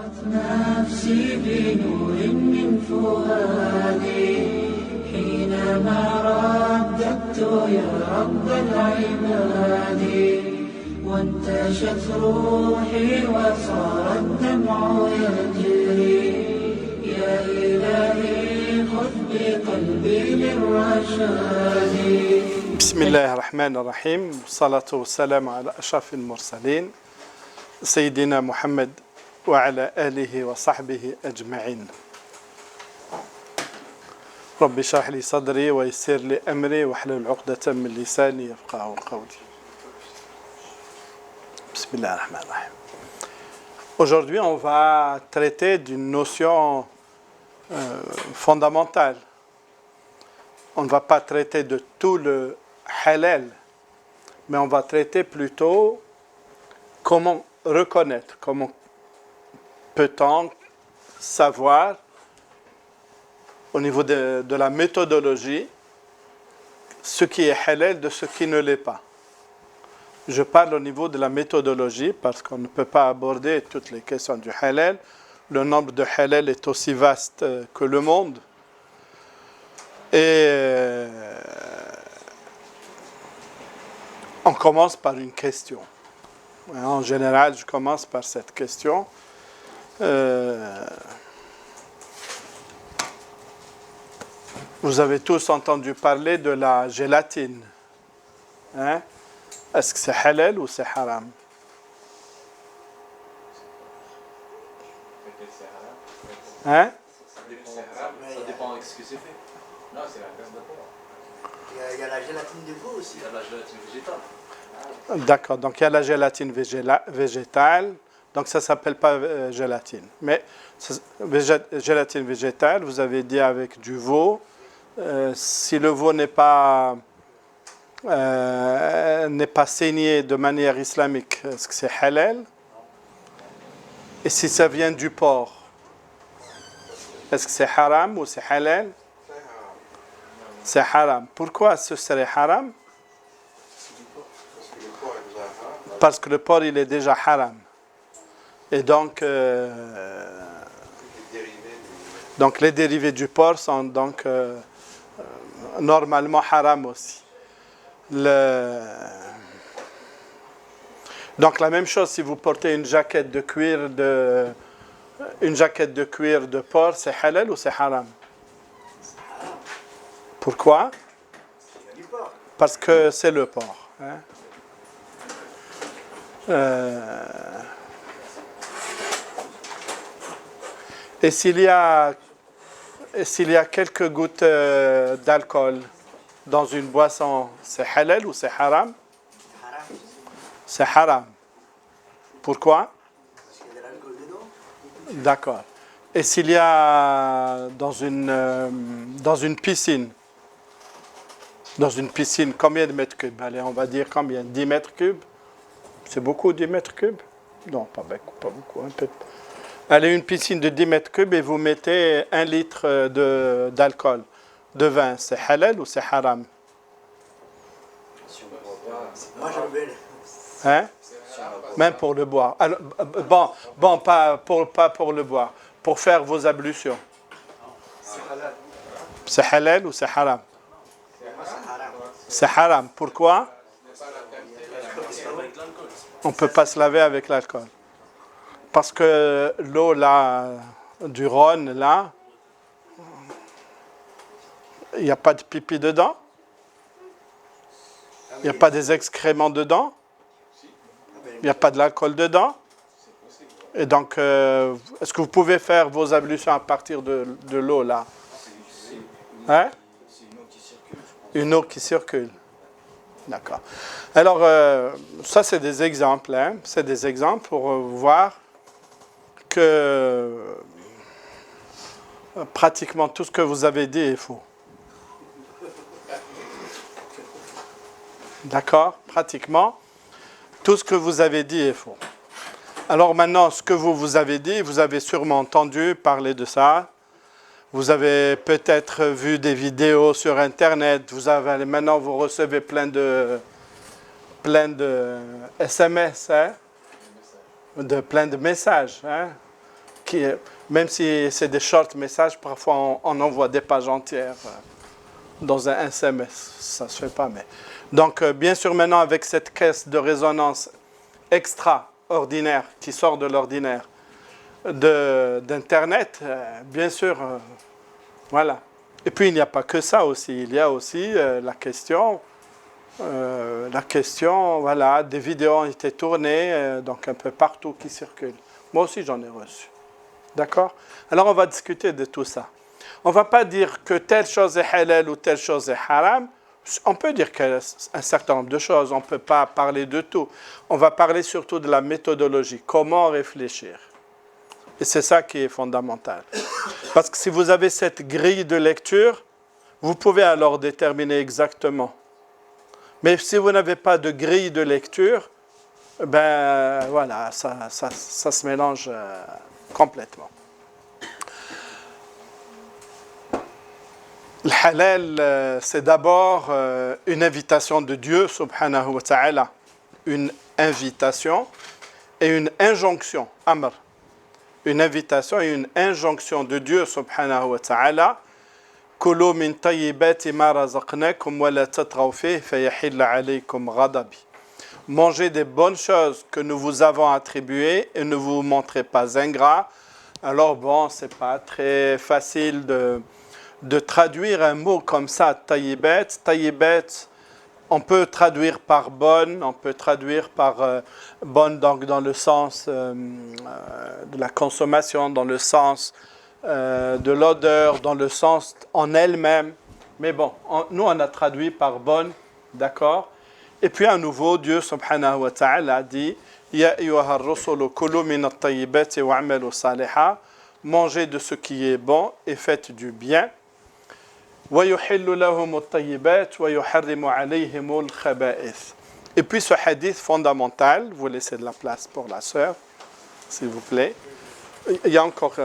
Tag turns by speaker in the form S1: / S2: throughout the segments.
S1: نفسي بنور من فؤادي حينما رددت يا رب العباد وانتشت روحي وصار الدمع يجري يا إلهي خذ بقلبي للرشاد.
S2: بسم الله الرحمن الرحيم والصلاة والسلام على أشرف المرسلين سيدنا محمد وعلى آله وصحبه أجمعين. رب اشرح لي صدري ويسر لي أمري واحلل عقدة من لساني يفقهوا قولي. بسم الله الرحمن الرحيم. Aujourd'hui, on va traiter d'une notion fondamentale. On ne va pas traiter de tout le halal, mais on va traiter plutôt comment reconnaître, comment peut-on savoir au niveau de la méthodologie ce qui est halal de ce qui ne l'est pas. Je parle au niveau de la méthodologie parce qu'on ne peut pas aborder toutes les questions du halal. Le nombre de halal est aussi vaste que le monde. Et on commence par une question. En général, je commence par cette question. Vous avez tous entendu parler de la gélatine. Hein? Est-ce que c'est halal ou c'est haram? Hein?
S3: Ça dépend de ce que c'est fait. Non, c'est la graisse de porc.
S4: Il y a la gélatine de veau aussi.
S3: Il y a la gélatine végétale.
S2: D'accord, donc il y a la gélatine végétale, donc ça ne s'appelle pas gélatine. Mais gélatine végétale, vous avez dit avec du veau, si le veau n'est pas saigné de manière islamique, est-ce que c'est halal? Et si ça vient du porc, est-ce que c'est haram ou c'est halal? C'est haram. Pourquoi ce serait haram? Parce que le porc, il est déjà haram. Et donc les dérivés du porc sont donc normalement haram aussi. Donc la même chose, si vous portez une jaquette de cuir de porc, c'est halal ou c'est haram? Pourquoi? Parce que c'est le porc. Hein? Et s'il y a quelques gouttes d'alcool dans une boisson, c'est halal ou c'est haram? C'est haram. Pourquoi?
S4: Parce qu'il y a de l'alcool dedans.
S2: D'accord. Et s'il y a dans une piscine, combien de mètres cubes? Allez, on va dire combien? 10 mètres cubes? C'est beaucoup, 10 mètres cubes? Non, pas beaucoup, un peu. Allez, une piscine de 10 mètres cubes et vous mettez 1 litre d'alcool, de vin. C'est halal ou c'est haram?
S4: Moi, j'aime bien.
S2: Hein? Même pour le boire. Alors, pas pour le boire. Pour faire vos ablutions. C'est halal ou c'est haram? C'est haram. Pourquoi? On ne peut pas se laver avec l'alcool. Parce que l'eau là, du Rhône, là, il n'y a pas de pipi dedans? Il n'y a pas des excréments dedans? Il n'y a pas de l'alcool dedans? Et donc, est-ce que vous pouvez faire vos ablutions à partir de l'eau là? Hein? Une eau qui circule. D'accord. Alors, ça, c'est des exemples. Hein? C'est des exemples pour voir que pratiquement tout ce que vous avez dit est faux. D'accord? Pratiquement tout ce que vous avez dit est faux. Alors maintenant, ce que vous avez dit, vous avez sûrement entendu parler de ça. Vous avez peut-être vu des vidéos sur Internet. Maintenant, vous recevez plein de SMS, hein, plein de messages, hein, même si c'est des short messages, parfois on envoie des pages entières dans un SMS. Ça ne se fait pas. Mais... Donc, bien sûr, maintenant, avec cette caisse de résonance extraordinaire qui sort de l'ordinaire d'Internet, bien sûr, voilà. Et puis, il n'y a pas que ça aussi. Il y a aussi la question, voilà, des vidéos ont été tournées, donc un peu partout qui circulent. Moi aussi, j'en ai reçu. D'accord? Alors, on va discuter de tout ça. On ne va pas dire que telle chose est halal ou telle chose est haram. On peut dire qu'un certain nombre de choses. On ne peut pas parler de tout. On va parler surtout de la méthodologie. Comment réfléchir? Et c'est ça qui est fondamental. Parce que si vous avez cette grille de lecture, vous pouvez alors déterminer exactement. Mais si vous n'avez pas de grille de lecture, ben voilà, ça se mélange complètement. Le halal, c'est d'abord une invitation de Dieu, subhanahu wa ta'ala. Une invitation et une injonction, amr. Une invitation et une injonction de Dieu, subhanahu wa ta'ala. Kulu min tayyibati ma razaqnakum wa la tatraw fihi fayahilla alaykum ghadabi. Mangez des bonnes choses que nous vous avons attribuées et ne vous montrez pas ingrats. Alors bon, c'est pas très facile de traduire un mot comme ça, tayyibat. Tayyibat, on peut traduire par bonne, on peut traduire par bonne donc dans le sens de la consommation, dans le sens de l'odeur, dans le sens en elle-même. Mais bon, nous on a traduit par bonne, d'accord? Et puis à nouveau, Dieu subhanahu wa ta'ala a dit Ya ayyuha ar-rusulu kulu min at-tayyibati wa'malu salihan. Mangez de ce qui est bon et faites du bien. وَيُحِلُّ لَهُمُ الطَّيِّبَاتِ وَيُحَرِّمُ عَلَيْهِمُ الْخَبَائِثِ. Et puis ce hadith fondamental, vous laissez de la place pour la sœur, s'il vous plaît. Il y a encore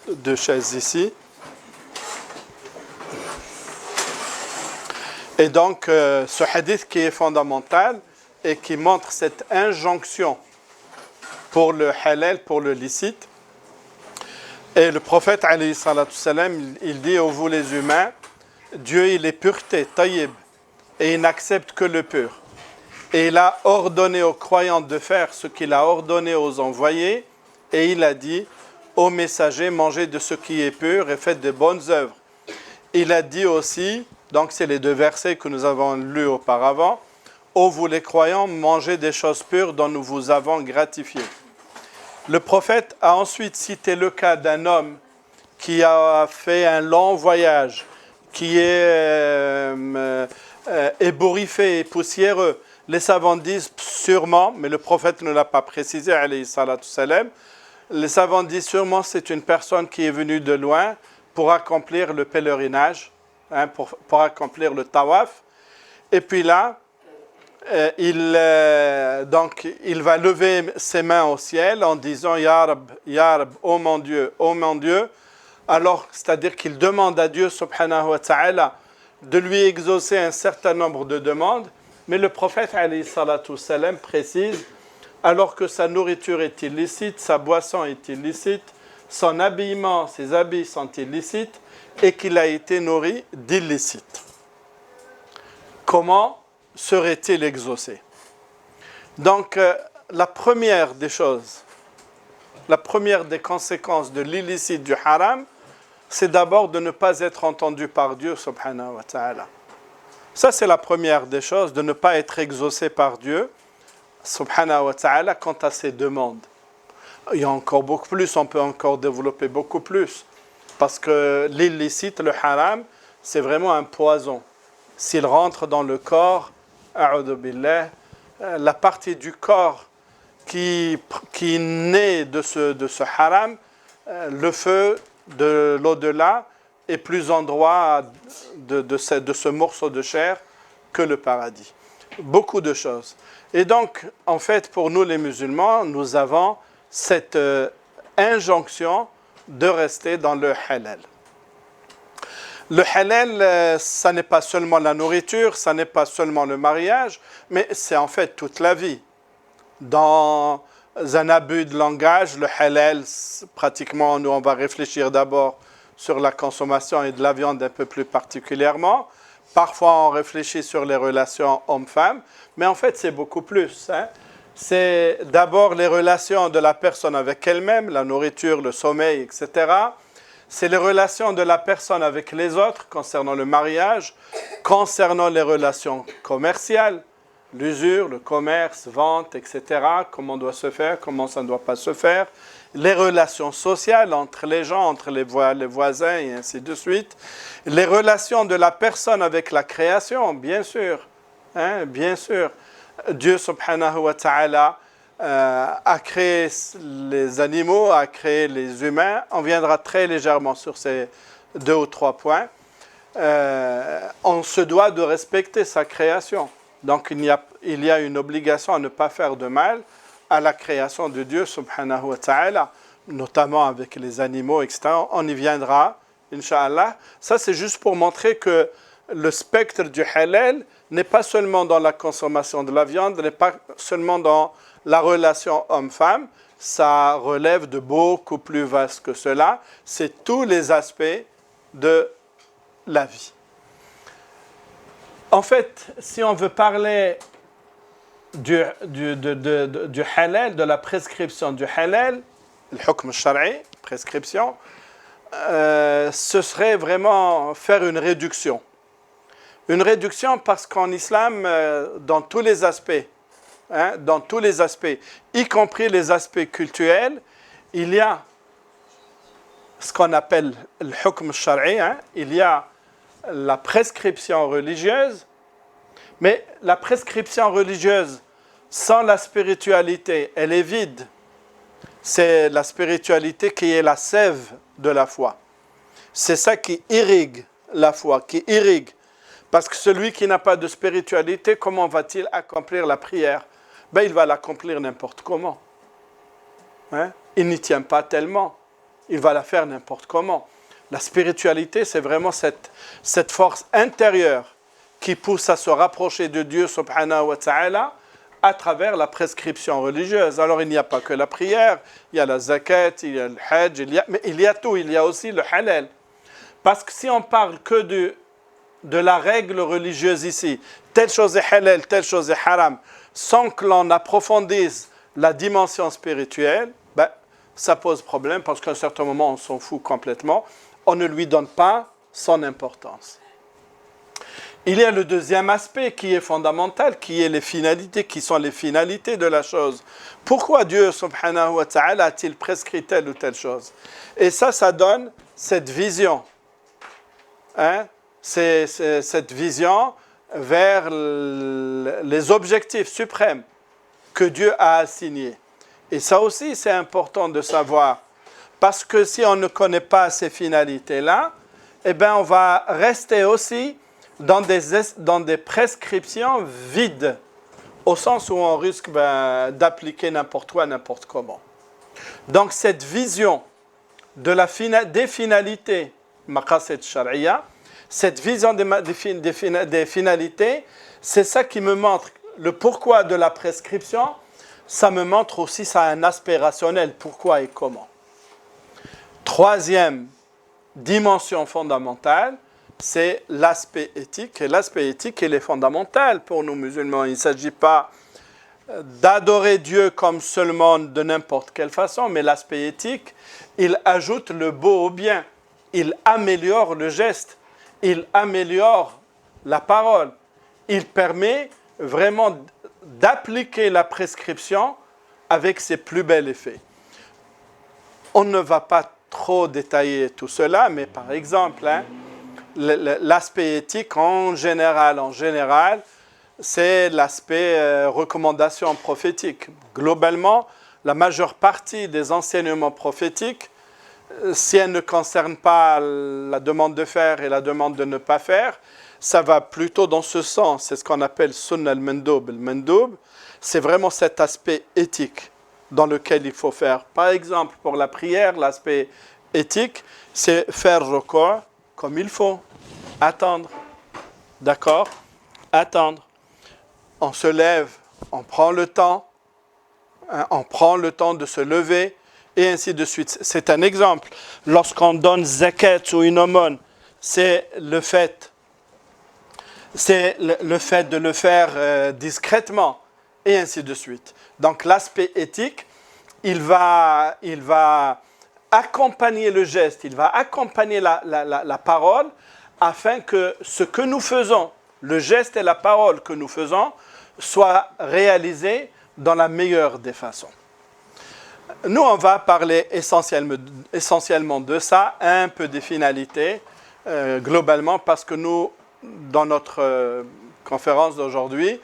S2: 2 chaises ici. Et donc ce hadith qui est fondamental et qui montre cette injonction pour le halal, pour le licite. Et le prophète, alayhi salatu salam, il dit aux vous les humains, Dieu il est pureté, tayyib, et il n'accepte que le pur. Et il a ordonné aux croyants de faire ce qu'il a ordonné aux envoyés, et il a dit, aux messagers, mangez de ce qui est pur et faites de bonnes œuvres. Il a dit aussi, donc c'est les 2 versets que nous avons lus auparavant, ô vous les croyants, mangez des choses pures dont nous vous avons gratifié. Le prophète a ensuite cité le cas d'un homme qui a fait un long voyage, qui est ébouriffé et poussiéreux. Les savants disent sûrement, mais le prophète ne l'a pas précisé, alayhi salatu salam, les savants disent sûrement c'est une personne qui est venue de loin pour accomplir le pèlerinage, pour accomplir le tawaf. Et puis là, il va lever ses mains au ciel en disant Ya Rab, oh mon Dieu, oh mon Dieu. Alors, c'est-à-dire qu'il demande à Dieu subhanahu wa ta'ala de lui exaucer un certain nombre de demandes, mais le prophète alayhi salatu salam précise alors que sa nourriture est illicite, sa boisson est illicite, son habillement, ses habits sont illicites et qu'il a été nourri d'illicite. Comment serait-il exaucé? Donc, la première des choses, la première des conséquences de l'illicite du haram, c'est d'abord de ne pas être entendu par Dieu, subhanahu wa ta'ala. Ça, c'est la première des choses, de ne pas être exaucé par Dieu, subhanahu wa ta'ala, quant à ses demandes. Il y a encore beaucoup plus, on peut encore développer beaucoup plus, parce que l'illicite, le haram, c'est vraiment un poison. S'il rentre dans le corps, a'udhu billah, la partie du corps qui naît de ce haram, le feu de l'au-delà est plus en droit de ce morceau de chair que le paradis. Beaucoup de choses. Et donc, en fait, pour nous les musulmans, nous avons cette injonction de rester dans le halal. Le halal, ça n'est pas seulement la nourriture, ça n'est pas seulement le mariage, mais c'est en fait toute la vie. Dans un abus de langage. Le halal, pratiquement, nous, on va réfléchir d'abord sur la consommation et de la viande un peu plus particulièrement. Parfois, on réfléchit sur les relations homme-femme, mais en fait, c'est beaucoup plus. C'est d'abord les relations de la personne avec elle-même, la nourriture, le sommeil, etc. C'est les relations de la personne avec les autres concernant le mariage, concernant les relations commerciales, l'usure, le commerce, vente, etc. Comment doit se faire, comment ça ne doit pas se faire. Les relations sociales entre les gens, entre les voisins et ainsi de suite. Les relations de la personne avec la création, bien sûr. Bien sûr. Dieu subhanahu wa ta'ala a créé les animaux, a créé les humains. On viendra très légèrement sur ces 2 ou 3 points. On se doit de respecter sa création. Donc il y a une obligation à ne pas faire de mal à la création de Dieu subhanahu wa ta'ala, notamment avec les animaux, etc. On y viendra, Inch'Allah. Ça, c'est juste pour montrer que le spectre du halal n'est pas seulement dans la consommation de la viande, n'est pas seulement dans la relation homme-femme, ça relève de beaucoup plus vaste que cela. C'est tous les aspects de la vie. En fait, si on veut parler du halal, de la prescription du halal, le hukm al-shar'i, prescription, ce serait vraiment faire une réduction. Une réduction parce qu'en islam, dans tous les aspects, y compris les aspects cultuels, il y a ce qu'on appelle le hukm al-shar'i, il y a la prescription religieuse, mais la prescription religieuse sans la spiritualité, elle est vide. C'est la spiritualité qui est la sève de la foi. C'est ça qui irrigue la foi, qui irrigue. Parce que celui qui n'a pas de spiritualité, comment va-t-il accomplir la prière? Il va l'accomplir n'importe comment. Il n'y tient pas tellement. Il va la faire n'importe comment. La spiritualité, c'est vraiment cette force intérieure qui pousse à se rapprocher de Dieu subhanahu wa ta'ala à travers la prescription religieuse. Alors il n'y a pas que la prière, il y a la zakat, il y a le hajj, mais il y a tout, il y a aussi le halal. Parce que si on parle que de la règle religieuse ici, telle chose est halal, telle chose est haram, sans que l'on approfondisse la dimension spirituelle, ça pose problème parce qu'à un certain moment on s'en fout complètement, on ne lui donne pas son importance. Il y a le deuxième aspect qui est fondamental, qui est les finalités, qui sont les finalités de la chose. Pourquoi Dieu subhanahu wa ta'ala a-t-il prescrit telle ou telle chose? Et ça donne cette vision. C'est cette vision vers les objectifs suprêmes que Dieu a assignés. Et ça aussi, c'est important de savoir. Parce que si on ne connaît pas ces finalités-là, on va rester aussi dans des prescriptions vides, au sens où on risque d'appliquer n'importe quoi, n'importe comment. Donc cette vision des finalités, maqasid shar'iyya, cette vision des finalités, c'est ça qui me montre le pourquoi de la prescription. Ça me montre aussi, ça a un aspect rationnel, pourquoi et comment. Troisième dimension fondamentale, c'est l'aspect éthique. Et l'aspect éthique, il est fondamental pour nous musulmans. Il ne s'agit pas d'adorer Dieu comme seulement de n'importe quelle façon, mais l'aspect éthique, il ajoute le beau au bien. Il améliore le geste. Il améliore la parole. Il permet vraiment d'appliquer la prescription avec ses plus bels effets. On ne va pas trop détailler tout cela, mais par exemple, l'aspect éthique en général, c'est l'aspect recommandation prophétique. Globalement, la majeure partie des enseignements prophétiques, si elles ne concernent pas la demande de faire et la demande de ne pas faire, ça va plutôt dans ce sens. C'est ce qu'on appelle sunnah al-mandoub. Le mandoub, c'est vraiment cet aspect éthique dans lequel il faut faire. Par exemple, pour la prière, l'aspect éthique, c'est faire recours comme il faut. Attendre. D'accord? Attendre. On se lève, on prend le temps. hein, on prend le temps de se lever, et ainsi de suite. C'est un exemple. Lorsqu'on donne zakat ou une aumône, c'est le fait de le faire discrètement, et ainsi de suite. Donc l'aspect éthique, il va accompagner le geste, il va accompagner la parole, afin que ce que nous faisons, le geste et la parole que nous faisons, soient réalisés dans la meilleure des façons. Nous, on va parler essentiellement de ça, un peu des finalités, globalement, parce que nous, dans notre conférence d'aujourd'hui,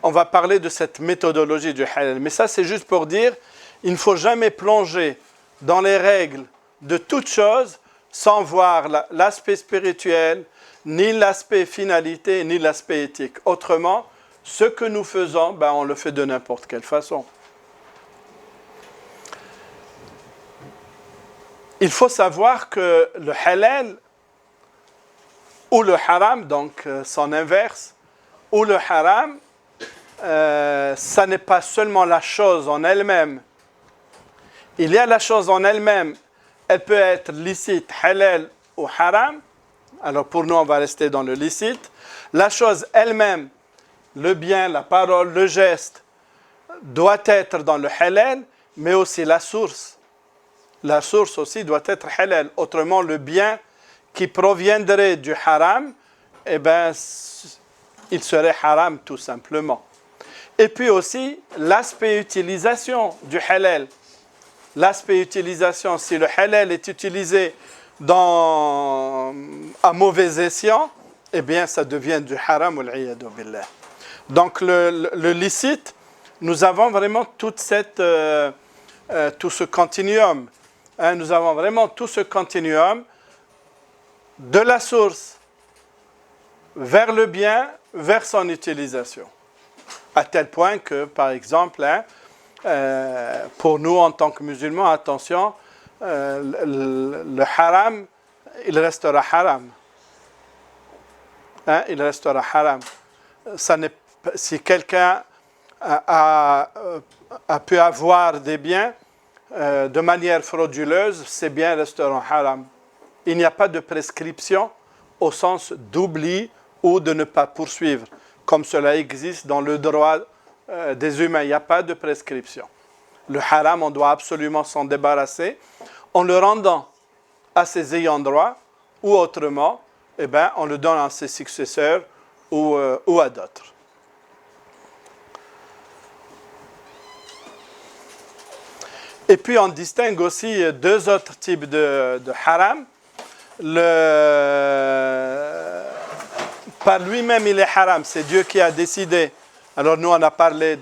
S2: on va parler de cette méthodologie du halal. Mais ça, c'est juste pour dire, il ne faut jamais plonger dans les règles de toute chose sans voir l'aspect spirituel, ni l'aspect finalité, ni l'aspect éthique. Autrement, ce que nous faisons, on le fait de n'importe quelle façon. Il faut savoir que le halal ou le haram, donc son inverse, ou le haram, ça n'est pas seulement la chose en elle-même. Il y a la chose en elle-même, elle peut être licite, halal ou haram. Alors pour nous, on va rester dans le licite. La chose elle-même, le bien, la parole, le geste, doit être dans le halal, mais aussi la source. La source aussi doit être halal. Autrement, le bien qui proviendrait du haram, il serait haram tout simplement. Et puis aussi, l'aspect utilisation du halal. L'aspect utilisation, si le halal est utilisé à mauvais escient, ça devient du haram ou l'iyadu billah. Donc le licite, nous avons vraiment tout ce continuum. Hein, nous avons vraiment tout ce continuum de la source vers le bien, vers son utilisation. À tel point que, par exemple, pour nous en tant que musulmans, attention, le haram, il restera haram. Hein, il restera haram. Si quelqu'un a pu avoir des biens de manière frauduleuse, ces biens resteront haram. Il n'y a pas de prescription au sens d'oubli ou de ne pas poursuivre, comme cela existe dans le droit des humains. Il n'y a pas de prescription. Le haram, on doit absolument s'en débarrasser en le rendant à ses ayants droit, ou autrement, on le donne à ses successeurs ou à d'autres. Et puis on distingue aussi deux autres types de haram. Par lui-même, il est haram. C'est Dieu qui a décidé. Alors nous, on a parlé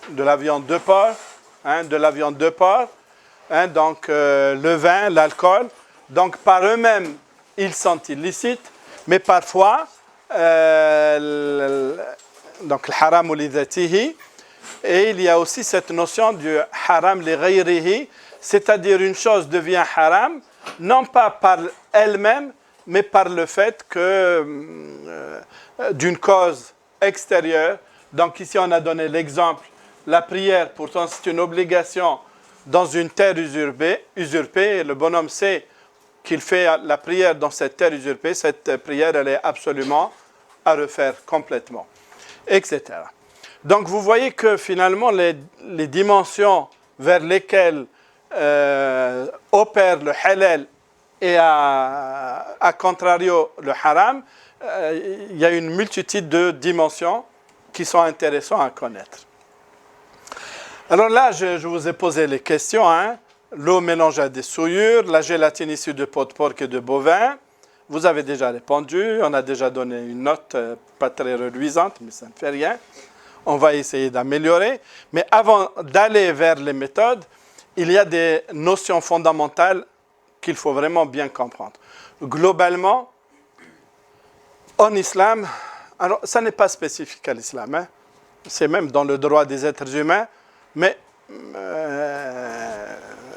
S2: de la viande de porc, donc le vin, l'alcool. Donc par eux-mêmes, ils sont illicites. Mais parfois, donc le haram ou l'idatihi. Et il y a aussi cette notion du haram li ghayrihi, c'est-à-dire une chose devient haram, non pas par elle-même, mais par le fait que d'une cause extérieure. Donc ici on a donné l'exemple, la prière, pourtant c'est une obligation dans une terre usurpée, et le bonhomme sait qu'il fait la prière dans cette terre usurpée, cette prière elle est absolument à refaire complètement, etc. Donc vous voyez que finalement les dimensions vers lesquelles opère le halal et à contrario le haram, il y a une multitude de dimensions qui sont intéressantes à connaître. Alors là, je vous ai posé les questions. L'eau mélangée à des souillures, la gélatine issue de peau de porc et de bovin. Vous avez déjà répondu, on a déjà donné une note pas très reluisante, mais ça ne fait rien. On va essayer d'améliorer. Mais avant d'aller vers les méthodes, il y a des notions fondamentales qu'il faut vraiment bien comprendre. Globalement, en islam, alors ça n'est pas spécifique à l'islam, c'est même dans le droit des êtres humains, mais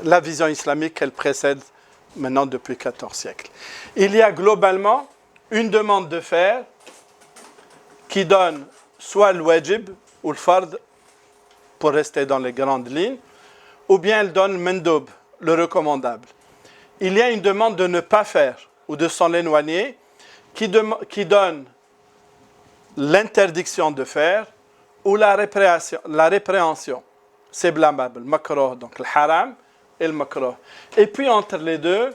S2: la vision islamique, elle précède maintenant depuis 14 siècles. Il y a globalement une demande de faire qui donne soit le wajib ou le fard pour rester dans les grandes lignes, ou bien elle donne mendoub, le recommandable. Il y a une demande de ne pas faire ou de s'en éloigner qui donne l'interdiction de faire ou la répréhension. C'est blâmable, le makruh, donc le haram et le makruh. Et puis entre les deux,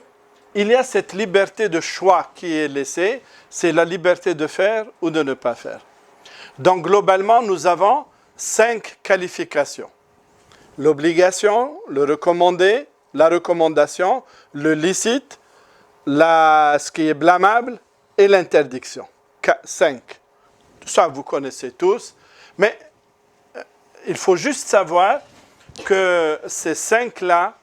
S2: il y a cette liberté de choix qui est laissée, c'est la liberté de faire ou de ne pas faire. Donc globalement, nous avons 5 qualifications. L'obligation, le recommandé, la recommandation, le licite, ce qui est blâmable et l'interdiction. 5. Ça, vous connaissez tous. Mais il faut juste savoir que ces 5-là,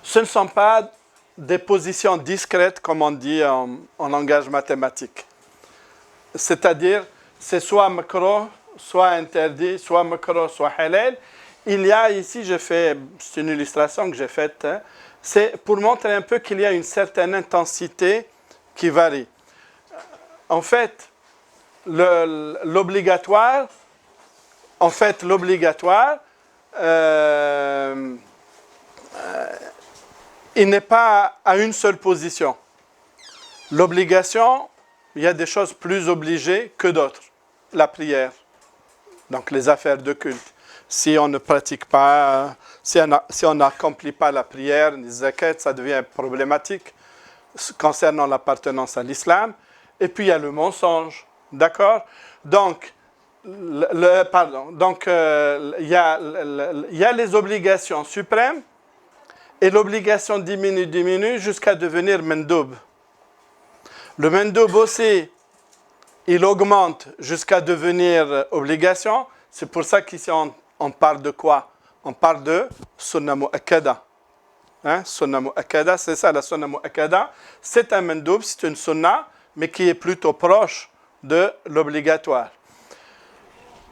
S2: ce ne sont pas des positions discrètes, comme on dit en langage mathématique. C'est-à-dire, c'est soit makruh, soit interdit, soit makruh, soit halal. Il y a ici, c'est une illustration que j'ai faite, hein, c'est pour montrer un peu qu'il y a une certaine intensité qui varie. En fait, l'obligatoire, il n'est pas à une seule position. L'obligation, il y a des choses plus obligées que d'autres. La prière, donc les affaires de culte. Si on ne pratique pas, si on n'accomplit pas la prière, les zakat, ça devient problématique concernant l'appartenance à l'islam. Et puis il y a le mensonge, d'accord? Donc, il y a les obligations suprêmes et l'obligation diminue jusqu'à devenir mendoub. Le mendoub aussi, il augmente jusqu'à devenir obligation. C'est pour ça qu'ici on parle de quoi? On parle de sunna mu'akkada. Hein? Sunna mu'akkada, c'est ça la sunna mu'akkada. C'est un mendoub, c'est une sunna, mais qui est plutôt proche de l'obligatoire.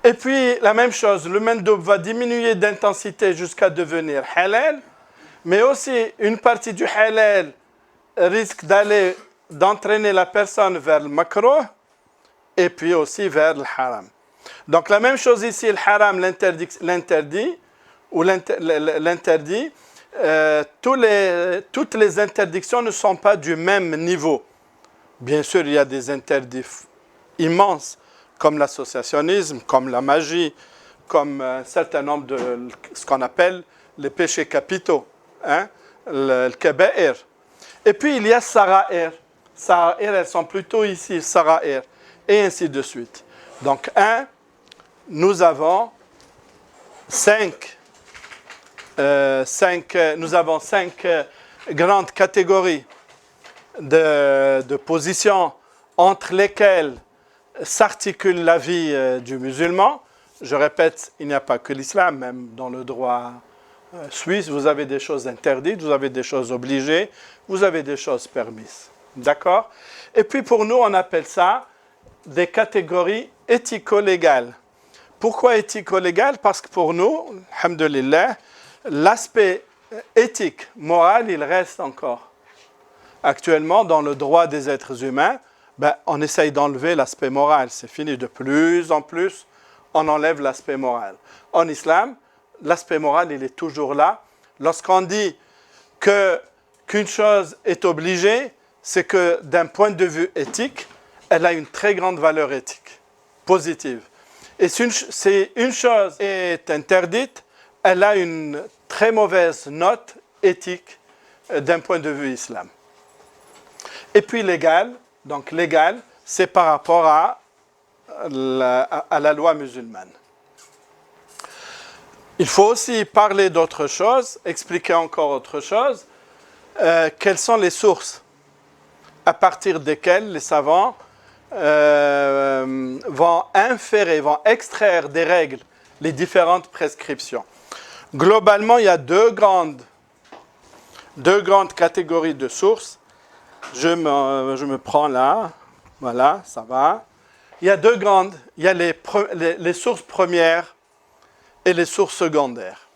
S2: Et puis, la même chose, le mendoub va diminuer d'intensité jusqu'à devenir halal, mais aussi une partie du halal risque d'entraîner la personne vers le makruh, et puis aussi vers le haram. Donc la même chose ici, le haram, l'interdit, toutes les interdictions ne sont pas du même niveau. Bien sûr, il y a des interdits immenses, comme l'associationnisme, comme la magie, comme un certain nombre de ce qu'on appelle les péchés capitaux, hein, le kaba'ir. Et puis il y a sara'ir. Sara'ir, elles sont plutôt ici, sara'ir, et ainsi de suite. Donc, nous avons cinq grandes catégories de positions entre lesquelles s'articule la vie du musulman. Je répète, il n'y a pas que l'islam, même dans le droit suisse, vous avez des choses interdites, vous avez des choses obligées, vous avez des choses permises. D'accord? Et puis pour nous, on appelle ça des catégories éthico-légales. Pourquoi éthico-légales? Parce que pour nous, alhamdulillah, l'aspect éthique, moral, il reste encore. Actuellement, dans le droit des êtres humains, on essaye d'enlever l'aspect moral. C'est fini. De plus en plus, on enlève l'aspect moral. En islam, l'aspect moral, il est toujours là. Lorsqu'on dit qu'une chose est obligée, c'est que d'un point de vue éthique, elle a une très grande valeur éthique, positive. Et si une chose est interdite, elle a une très mauvaise note éthique d'un point de vue islam. Et puis légal, donc légal, c'est par rapport à la loi musulmane. Il faut aussi parler d'autre chose, expliquer encore autre chose. Quelles sont les sources à partir desquelles les savants vont inférer, vont extraire des règles, les différentes prescriptions. Globalement, il y a deux grandes catégories de sources. Je me prends là, voilà, ça va. Il y a deux grandes, il y a les sources premières et les sources secondaires.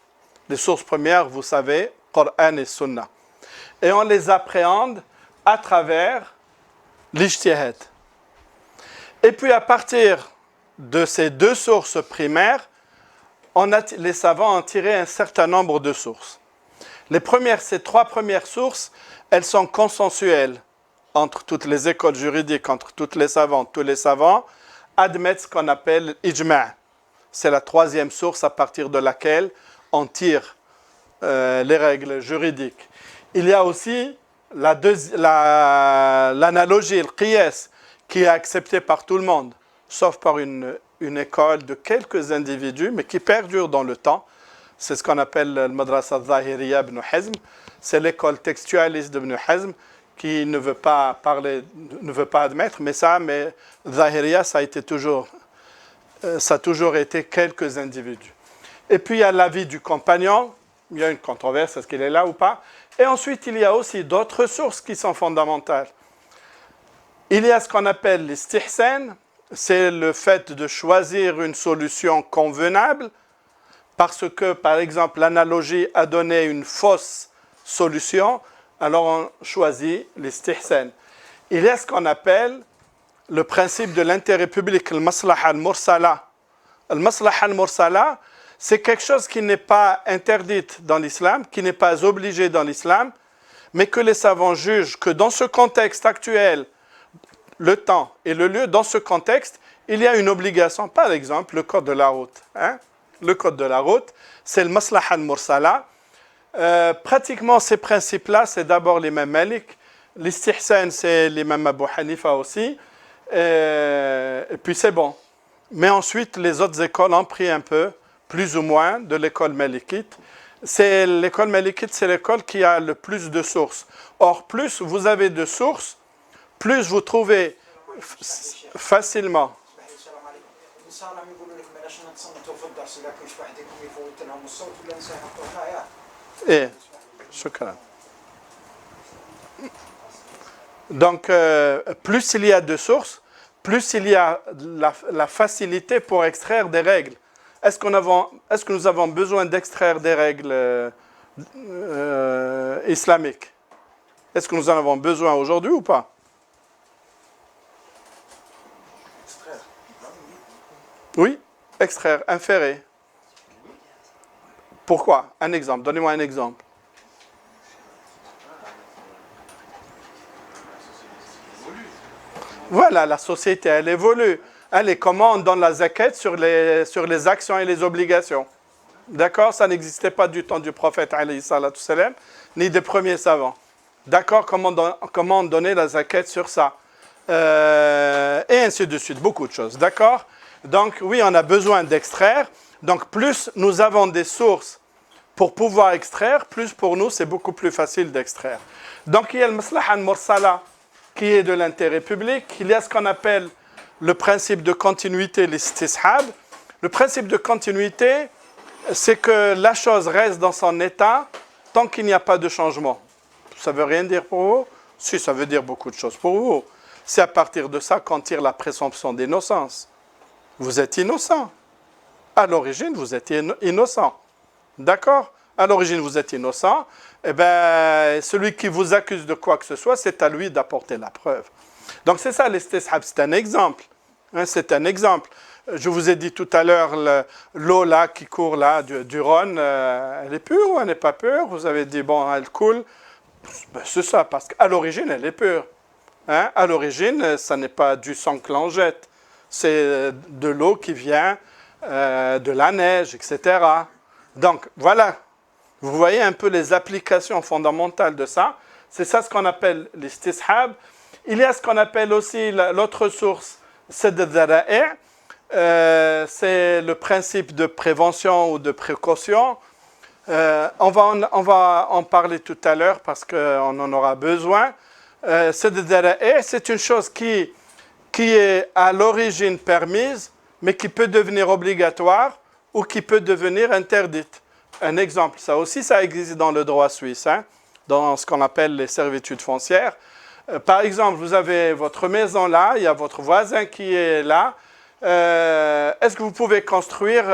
S2: Les sources premières, vous savez, Coran et Sunna. Et on les appréhende à travers l'ijtihad. Et puis à partir de ces deux sources primaires, les savants ont tiré un certain nombre de sources. Ces 3 premières sources, elles sont consensuelles entre toutes les écoles juridiques, entre tous les savants admettent ce qu'on appelle ijma'. C'est la 3e source à partir de laquelle on tire les règles juridiques. Il y a aussi l'analogie, le qiyas, qui est accepté par tout le monde, sauf par une école de quelques individus, mais qui perdure dans le temps. C'est ce qu'on appelle le Madrasa al-Zahiriya ibn Hazm. C'est l'école textualiste d'Ibn Hazm qui ne veut pas admettre, mais Zahiriya, ça a toujours été quelques individus. Et puis il y a l'avis du compagnon, il y a une controverse, est-ce qu'il est là ou pas. Et ensuite, il y a aussi d'autres sources qui sont fondamentales. Il y a ce qu'on appelle l'istihsan, c'est le fait de choisir une solution convenable, parce que, par exemple, l'analogie a donné une fausse solution, alors on choisit l'istihsan. Il y a ce qu'on appelle le principe de l'intérêt public, le maslaha al-mursala. Le maslaha al-mursala, c'est quelque chose qui n'est pas interdite dans l'islam, qui n'est pas obligé dans l'islam, mais que les savants jugent que dans ce contexte actuel, le temps et le lieu, dans ce contexte, il y a une obligation. Par exemple, le code de la route. Le code de la route, c'est le maslaha al-mursala. Pratiquement, ces principes-là, c'est d'abord l'imam Malik. L'istihsan, c'est l'imam Abu Hanifa aussi. Et puis c'est bon. Mais ensuite, les autres écoles ont pris un peu, plus ou moins, de l'école malikite. L'école malikite, c'est l'école qui a le plus de sources. Or, plus vous avez de sources, plus vous trouvez facilement. Donc, plus il y a de sources, plus il y a la facilité pour extraire des règles. Est-ce que nous avons besoin d'extraire des règles islamiques? Est-ce que nous en avons besoin aujourd'hui ou pas? Oui, extraire, inférer. Pourquoi? Un exemple, donnez-moi un exemple. Voilà, la société, elle évolue. Allez, comment on donne la zakat sur les actions et les obligations? D'accord? Ça n'existait pas du temps du prophète, alayhi salatu salam, ni des premiers savants. D'accord? Comment on donnait la zakat sur ça? Et ainsi de suite, beaucoup de choses. D'accord? Donc, oui, on a besoin d'extraire. Donc, plus nous avons des sources pour pouvoir extraire, plus pour nous, c'est beaucoup plus facile d'extraire. Donc, il y a le maslaha al-mursala, qui est de l'intérêt public. Il y a ce qu'on appelle le principe de continuité, l'istishab. Le principe de continuité, c'est que la chose reste dans son état tant qu'il n'y a pas de changement. Ça ne veut rien dire pour vous? Si, ça veut dire beaucoup de choses pour vous. C'est à partir de ça qu'on tire la présomption d'innocence. Vous êtes innocent. À l'origine, vous êtes innocent. D'accord? À l'origine, vous êtes innocent. Eh bien, celui qui vous accuse de quoi que ce soit, c'est à lui d'apporter la preuve. Donc, c'est ça l'istishab, c'est un exemple. C'est un exemple. Je vous ai dit tout à l'heure, l'eau là qui court là du Rhône, elle est pure ou elle n'est pas pure? Vous avez dit, bon, elle coule. Ben, c'est ça, parce qu'à l'origine, elle est pure. À l'origine, ça n'est pas du sang que l'on jette. C'est de l'eau qui vient de la neige, etc. Donc, voilà. Vous voyez un peu les applications fondamentales de ça. C'est ça ce qu'on appelle l'istishab. Il y a ce qu'on appelle aussi l'autre source, c'est de dhara'i'. C'est le principe de prévention ou de précaution. On va en parler tout à l'heure parce qu'on en aura besoin. C'est de dhara'i', c'est une chose qui est à l'origine permise, mais qui peut devenir obligatoire ou qui peut devenir interdite. Un exemple, ça aussi, ça existe dans le droit suisse, dans ce qu'on appelle les servitudes foncières. Par exemple, vous avez votre maison là, il y a votre voisin qui est là. Est-ce que vous pouvez construire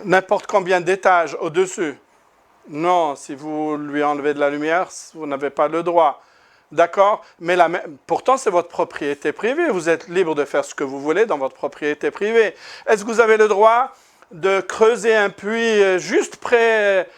S2: n'importe combien d'étages au-dessus? Non, si vous lui enlevez de la lumière, vous n'avez pas le droit. d'accord? Mais pourtant, c'est votre propriété privée. Vous êtes libre de faire ce que vous voulez dans votre propriété privée. Est-ce que vous avez le droit de creuser un puits juste près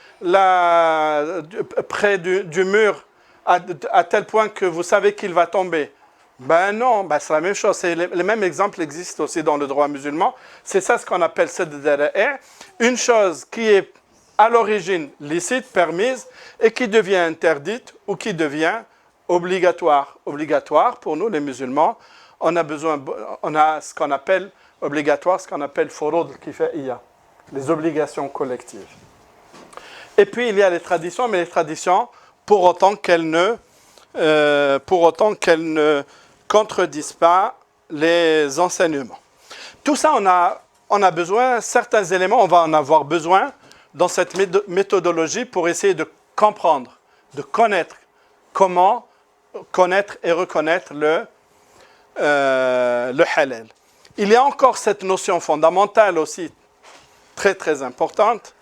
S2: du mur, à tel point que vous savez qu'il va tomber? Ben non, ben c'est la même chose. Les mêmes exemples existent aussi dans le droit musulman. C'est ça ce qu'on appelle sadd ad-dara'i', une chose qui est à l'origine licite, permise, et qui devient interdite ou qui devient obligatoire. Obligatoire pour nous, les musulmans, on a ce qu'on appelle obligatoire, ce qu'on appelle furud al-kifaiya, les obligations collectives. Et puis il y a les traditions, mais les traditions, pour autant qu'elles ne contredisent pas les enseignements. Tout ça, on a besoin, certains éléments, on va en avoir besoin dans cette méthodologie pour essayer de comprendre, de connaître, comment connaître et reconnaître le halal. Il y a encore cette notion fondamentale aussi, très très importante,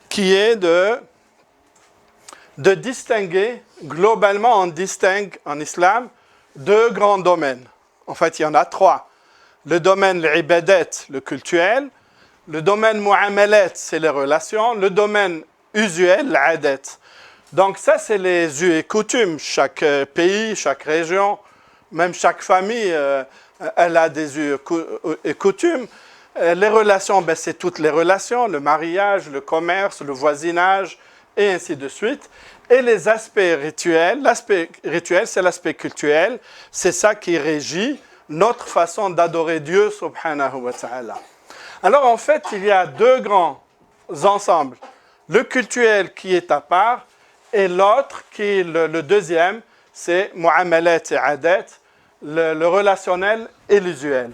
S2: qui est de distinguer, globalement on distingue en islam deux grands domaines. En fait, il y en a trois. Le domaine l'ibadat, le cultuel, le domaine mu'amalat, c'est les relations, le domaine usuel, l'adat. Donc ça, c'est les us et coutumes. Chaque pays, chaque région, même chaque famille, elle a des us et coutumes. Les relations, ben, c'est toutes les relations, le mariage, le commerce, le voisinage, et ainsi de suite. Et les aspects rituels, l'aspect rituel, c'est l'aspect cultuel, c'est ça qui régit notre façon d'adorer Dieu, subhanahu wa ta'ala. Alors en fait, il y a deux grands ensembles. Le cultuel qui est à part, et l'autre, qui est le deuxième, c'est mu'amalat et adat, le relationnel et l'usuel.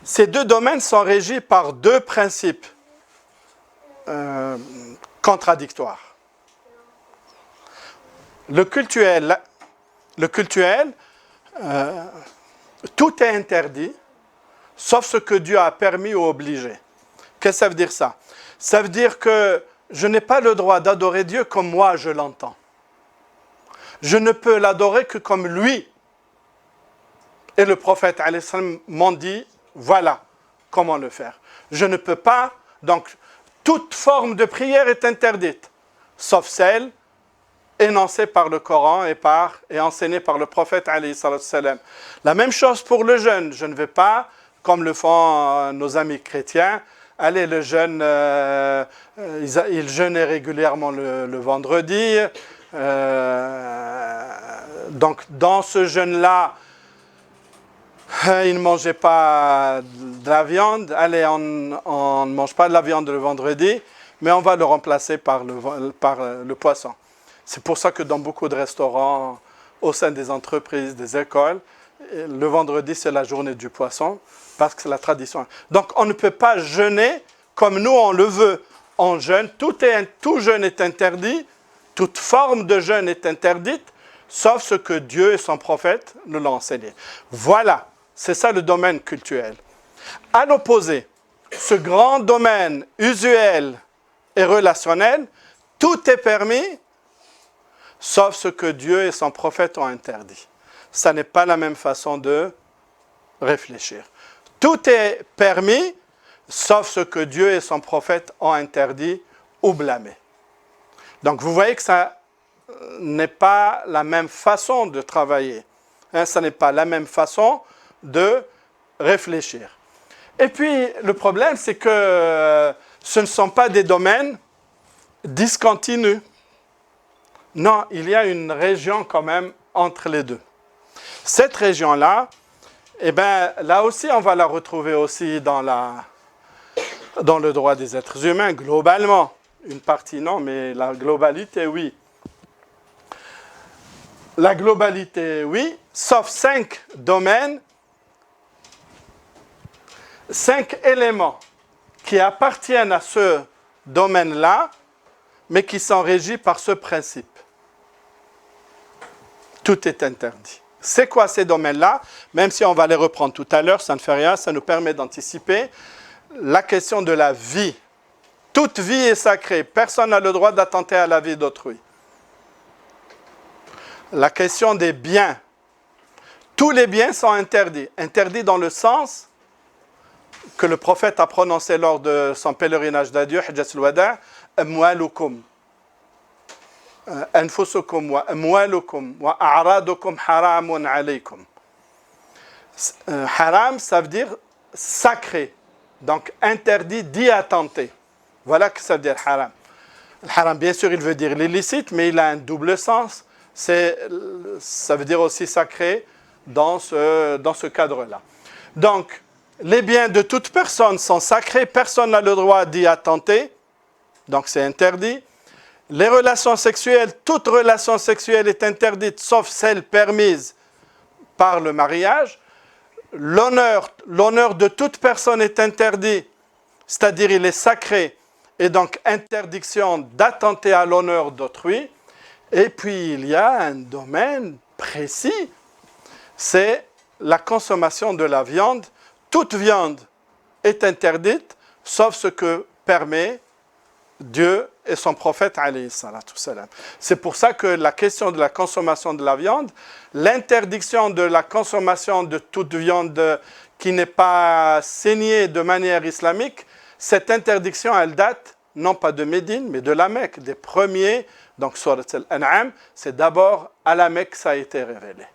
S2: Ces deux domaines sont régis par deux principes contradictoires. Le cultuel, tout est interdit, sauf ce que Dieu a permis ou obligé. Qu'est-ce que ça veut dire ça? Ça veut dire que je n'ai pas le droit d'adorer Dieu comme moi je l'entends. Je ne peux l'adorer que comme lui. Et le prophète alayhi salam m'ont dit, voilà comment le faire. Je ne peux pas, donc toute forme de prière est interdite, sauf celle énoncée par le Coran et enseignée par le prophète alayhi salam. La même chose pour le jeûne. Je ne vais pas, comme le font nos amis chrétiens, allez, le jeûne, ils jeûnaient régulièrement le vendredi. Donc, dans ce jeûne-là, ils ne mangeaient pas de la viande. Allez, on ne mange pas de la viande le vendredi, mais on va le remplacer par le poisson. C'est pour ça que dans beaucoup de restaurants, au sein des entreprises, des écoles, le vendredi, c'est la journée du poisson, parce que c'est la tradition. Donc, on ne peut pas jeûner comme nous, on le veut. On jeûne, tout jeûne est interdit, toute forme de jeûne est interdite, sauf ce que Dieu et son prophète nous l'ont enseigné. Voilà, c'est ça le domaine cultuel. À l'opposé, ce grand domaine usuel et relationnel, tout est permis, sauf ce que Dieu et son prophète ont interdit. Ça n'est pas la même façon de réfléchir. Tout est permis, sauf ce que Dieu et son prophète ont interdit ou blâmé. Donc vous voyez que ça n'est pas la même façon de travailler. Ça n'est pas la même façon de réfléchir. Et puis le problème, c'est que ce ne sont pas des domaines discontinus. Non, il y a une région quand même entre les deux. Cette région-là, eh bien, là aussi, on va la retrouver aussi dans le droit des êtres humains, globalement. Une partie non, mais la globalité, oui. La globalité, oui, sauf 5 domaines, 5 éléments qui appartiennent à ce domaine-là, mais qui sont régis par ce principe. Tout est interdit. C'est quoi ces domaines-là? Même si on va les reprendre tout à l'heure, ça ne fait rien, ça nous permet d'anticiper la question de la vie. Toute vie est sacrée. Personne n'a le droit d'attenter à la vie d'autrui. la question des biens. Tous les biens sont interdits. Interdits dans le sens que le prophète a prononcé lors de son pèlerinage d'adieu, Hajjat al-Wada', amwalukum, anfusukum wa amwalukum wa a'radukum haramun alaykum. Haram, ça veut dire sacré, donc interdit d'y attenter. Voilà que ça veut dire haram. Le haram, bien sûr, il veut dire l'illicite, mais il a un double sens. Ça veut dire aussi sacré dans ce cadre-là. Donc, les biens de toute personne sont sacrés, personne n'a le droit d'y attenter, donc c'est interdit. Les relations sexuelles, toute relation sexuelle est interdite, sauf celle permise par le mariage. L'honneur de toute personne est interdit, c'est-à-dire il est sacré, et donc interdiction d'attenter à l'honneur d'autrui. Et puis il y a un domaine précis, c'est la consommation de la viande. Toute viande est interdite, sauf ce que permet Dieu et son prophète, alayhi salatu salam. C'est pour ça que la question de la consommation de la viande, l'interdiction de la consommation de toute viande qui n'est pas saignée de manière islamique, cette interdiction, elle date non pas de Médine, mais de la Mecque, des premiers. Donc, Surat al-An'am, c'est d'abord à la Mecque que ça a été révélé.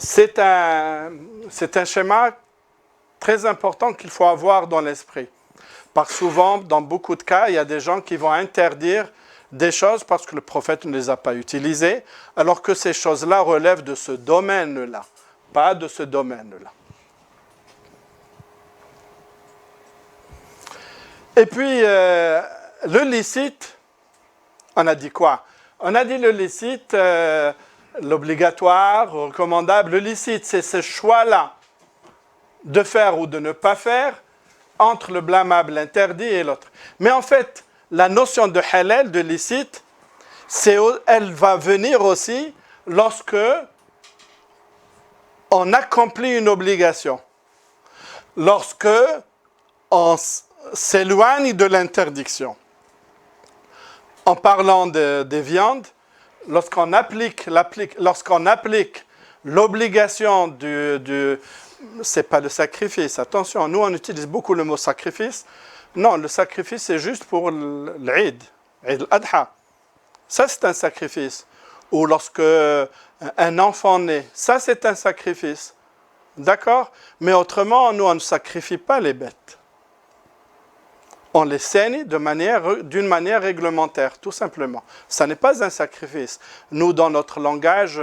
S2: C'est un schéma très important qu'il faut avoir dans l'esprit. Parce que souvent, dans beaucoup de cas, il y a des gens qui vont interdire des choses parce que le prophète ne les a pas utilisées, alors que ces choses-là relèvent de ce domaine-là, pas de ce domaine-là. Et puis, le licite, on a dit quoi? On a dit le licite, l'obligatoire, le recommandable. Le licite, c'est ce choix-là de faire ou de ne pas faire entre le blâmable, l'interdit et l'autre. Mais en fait, la notion de halal, de licite, elle va venir aussi lorsque on accomplit une obligation. Lorsque on s'éloigne de l'interdiction. En parlant des viandes, lorsqu'on applique l'obligation c'est pas le sacrifice, attention, nous on utilise beaucoup le mot sacrifice. Non, le sacrifice c'est juste pour l'Eid, Eid al-Adha. Ça c'est un sacrifice. Ou lorsque un enfant naît, ça c'est un sacrifice. D'accord? Mais autrement, nous on ne sacrifie pas les bêtes. On les saigne d'une manière réglementaire, tout simplement. Ça n'est pas un sacrifice. Nous, dans notre langage,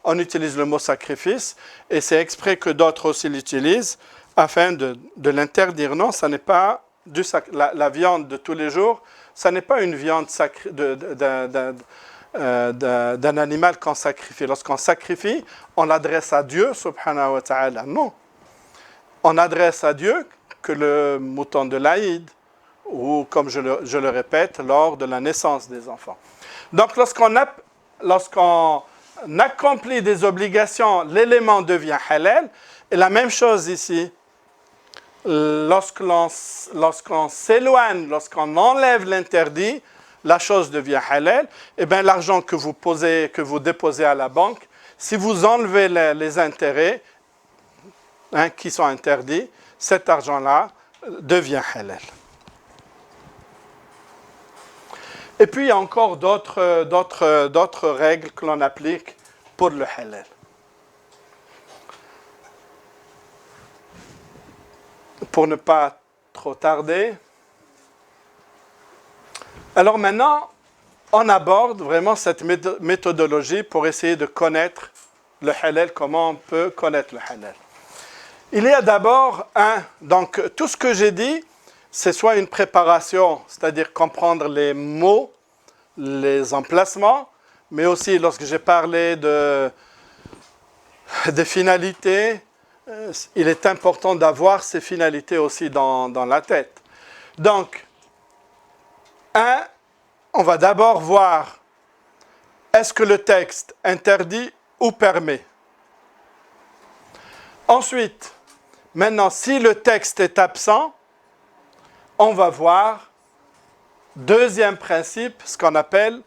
S2: on utilise le mot sacrifice, et c'est exprès que d'autres aussi l'utilisent, afin de l'interdire. Non, ça n'est pas la viande de tous les jours, ça n'est pas une viande d'un animal qu'on sacrifie. Lorsqu'on sacrifie, on l'adresse à Dieu, subhanahu wa ta'ala. Non. On adresse à Dieu que le mouton de l'Aïd, ou comme je le répète, lors de la naissance des enfants. Donc lorsqu'on accomplit des obligations, l'élément devient halal. Et la même chose ici, lorsqu'on s'éloigne, lorsqu'on enlève l'interdit, la chose devient halal. Et bien l'argent que vous déposez à la banque, si vous enlevez les intérêts qui sont interdits, cet argent-là devient halal. Et puis, il y a encore d'autres règles que l'on applique pour le halal. Pour ne pas trop tarder. Alors maintenant, on aborde vraiment cette méthodologie pour essayer de connaître le halal, comment on peut connaître le halal. Il y a d'abord donc tout ce que j'ai dit, c'est soit une préparation, c'est-à-dire comprendre les mots, les emplacements, mais aussi lorsque j'ai parlé des finalités, il est important d'avoir ces finalités aussi dans la tête. Donc, on va d'abord voir, est-ce que le texte interdit ou permet? Ensuite, maintenant, si le texte est absent, on va voir, deuxième principe, ce qu'on appelle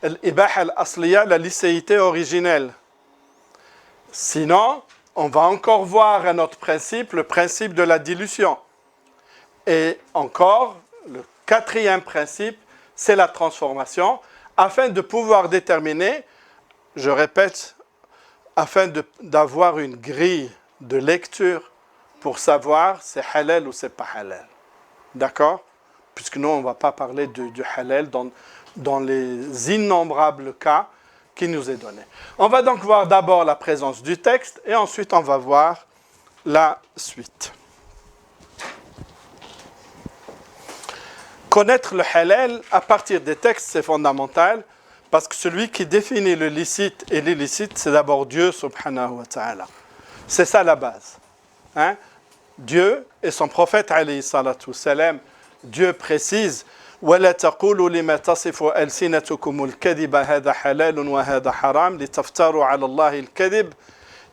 S2: l'ibaha al-asliya, la licéité originelle. Sinon, on va encore voir un autre principe, le principe de la dilution. Et encore, le quatrième principe, c'est la transformation, afin de pouvoir déterminer, je répète, afin d'avoir une grille de lecture pour savoir c'est halal ou c'est pas halal. D'accord? Puisque nous, on ne va pas parler du halal dans les innombrables cas qui nous est donné. On va donc voir d'abord la présence du texte et ensuite on va voir la suite. Connaître le halal à partir des textes, c'est fondamental parce que celui qui définit le licite et l'illicite, c'est d'abord Dieu subhanahu wa ta'ala. C'est ça la base. Hein? Dieu et son prophète alayhi salatu salam, Dieu précise وَلَا تَقُولُوا لِمَا تَصِفُ أَلْسِنَتُكُمُ الْكَذِبَ هَذَا حَلَالٌ وَهَذَا حَرَامٌ لِتَفْتَرُوا عَلَى اللَّهِ الْكَذِبَ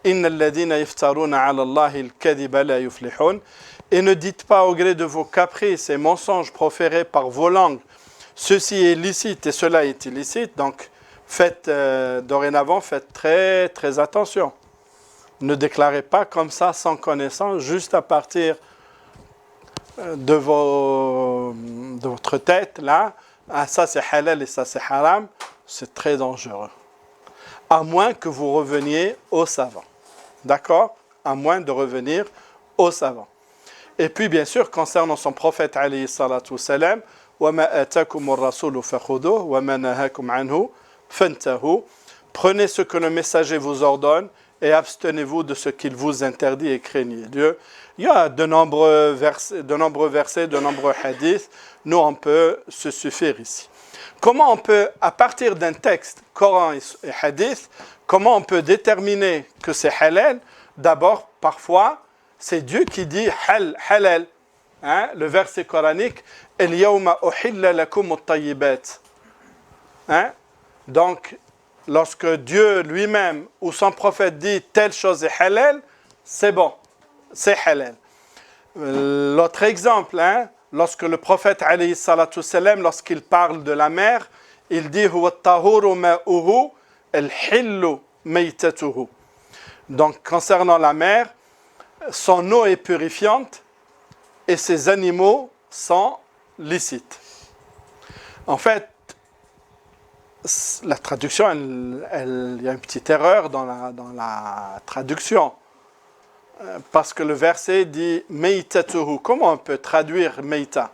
S2: إِنَّ الَّذِينَ يَفْتَرُونَ عَلَى اللَّهِ الْكَذِبَ لَا يُفْلِحُونَ. Et ne dites pas au gré de vos caprices et mensonges proférés par vos langues, ceci est licite et cela est illicite. Donc, dorénavant, faites très, très attention. Ne déclarez pas comme ça, sans connaissance, juste à partir de votre tête, là, ah, ça c'est halal et ça c'est haram, c'est très dangereux. À moins que vous reveniez aux savants. D'accord? À moins de revenir aux savants. Et puis, bien sûr, concernant son prophète, alayhi salatu salam, وَمَا أَتَاكُمُ الرَّسُولُ فَخُذُوهُ وَمَا نَهَاكُمْ عَنْهُ فَانْتَهُوا. Prenez ce que le messager vous ordonne et abstenez-vous de ce qu'il vous interdit et craignez Dieu. Il y a de nombreux versets, de nombreux hadiths. Nous, on peut se suffire ici. Comment on peut, à partir d'un texte, Coran et hadith, comment on peut déterminer que c'est halal? D'abord, parfois, c'est Dieu qui dit halal. Hein? Le verset coranique, El-yawma uhilla lakum at-tayyibat. Hein? Donc, lorsque Dieu lui-même ou son prophète dit telle chose est halal, c'est bon, c'est halal. L'autre exemple, hein, lorsque le prophète alayhi salatu salam, lorsqu'il parle de la mer, il dit huwa at-tahuru ma'uhu al-hillu maytatuhu. Donc concernant la mer, son eau est purifiante et ses animaux sont licites. En fait, la traduction, il y a une petite erreur dans la traduction. Parce que le verset dit « Meitatuhu ». Comment on peut traduire « meita » ?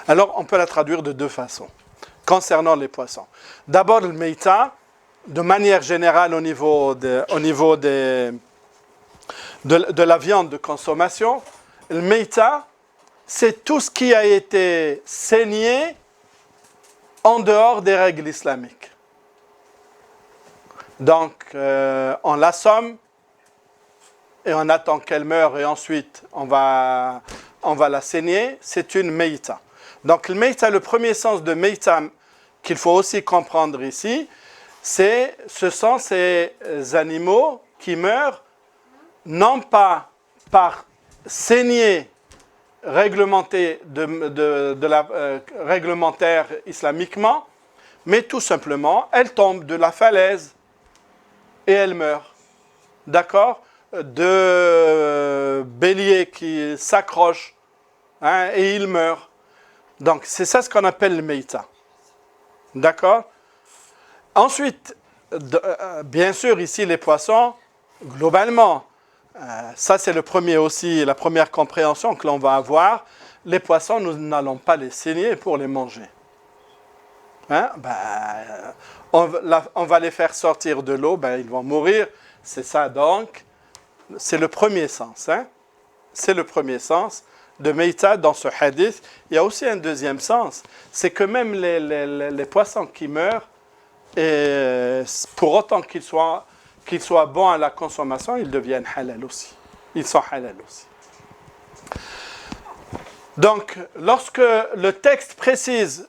S2: Alors, on peut la traduire de deux façons, concernant les poissons. D'abord, le meita, de manière générale au niveau de la viande de consommation, le meita, c'est tout ce qui a été saigné en dehors des règles islamiques. Donc, on l'assomme et on attend qu'elle meure et ensuite on va la saigner. C'est une meïta. Donc, le meïta, le premier sens de meïta qu'il faut aussi comprendre ici, ce sont ces animaux qui meurent non pas par saignée réglementée réglementaire islamiquement, mais tout simplement, elle tombe de la falaise et elle meurt. D'accord? De béliers qui s'accrochent, hein, et il meurt. Donc, c'est ça ce qu'on appelle le meïta. D'accord? Ensuite, bien sûr, ici, les poissons, globalement, ça c'est la première compréhension que l'on va avoir. Les poissons, nous n'allons pas les saigner pour les manger. Hein? On va les faire sortir de l'eau, ils vont mourir. C'est ça donc. C'est le premier sens. Hein? C'est le premier sens de meïta dans ce hadith. Il y a aussi un deuxième sens. C'est que même les poissons qui meurent, et pour autant qu'ils soient bons à la consommation, ils deviennent halal aussi. Ils sont halal aussi. Donc, lorsque le texte précise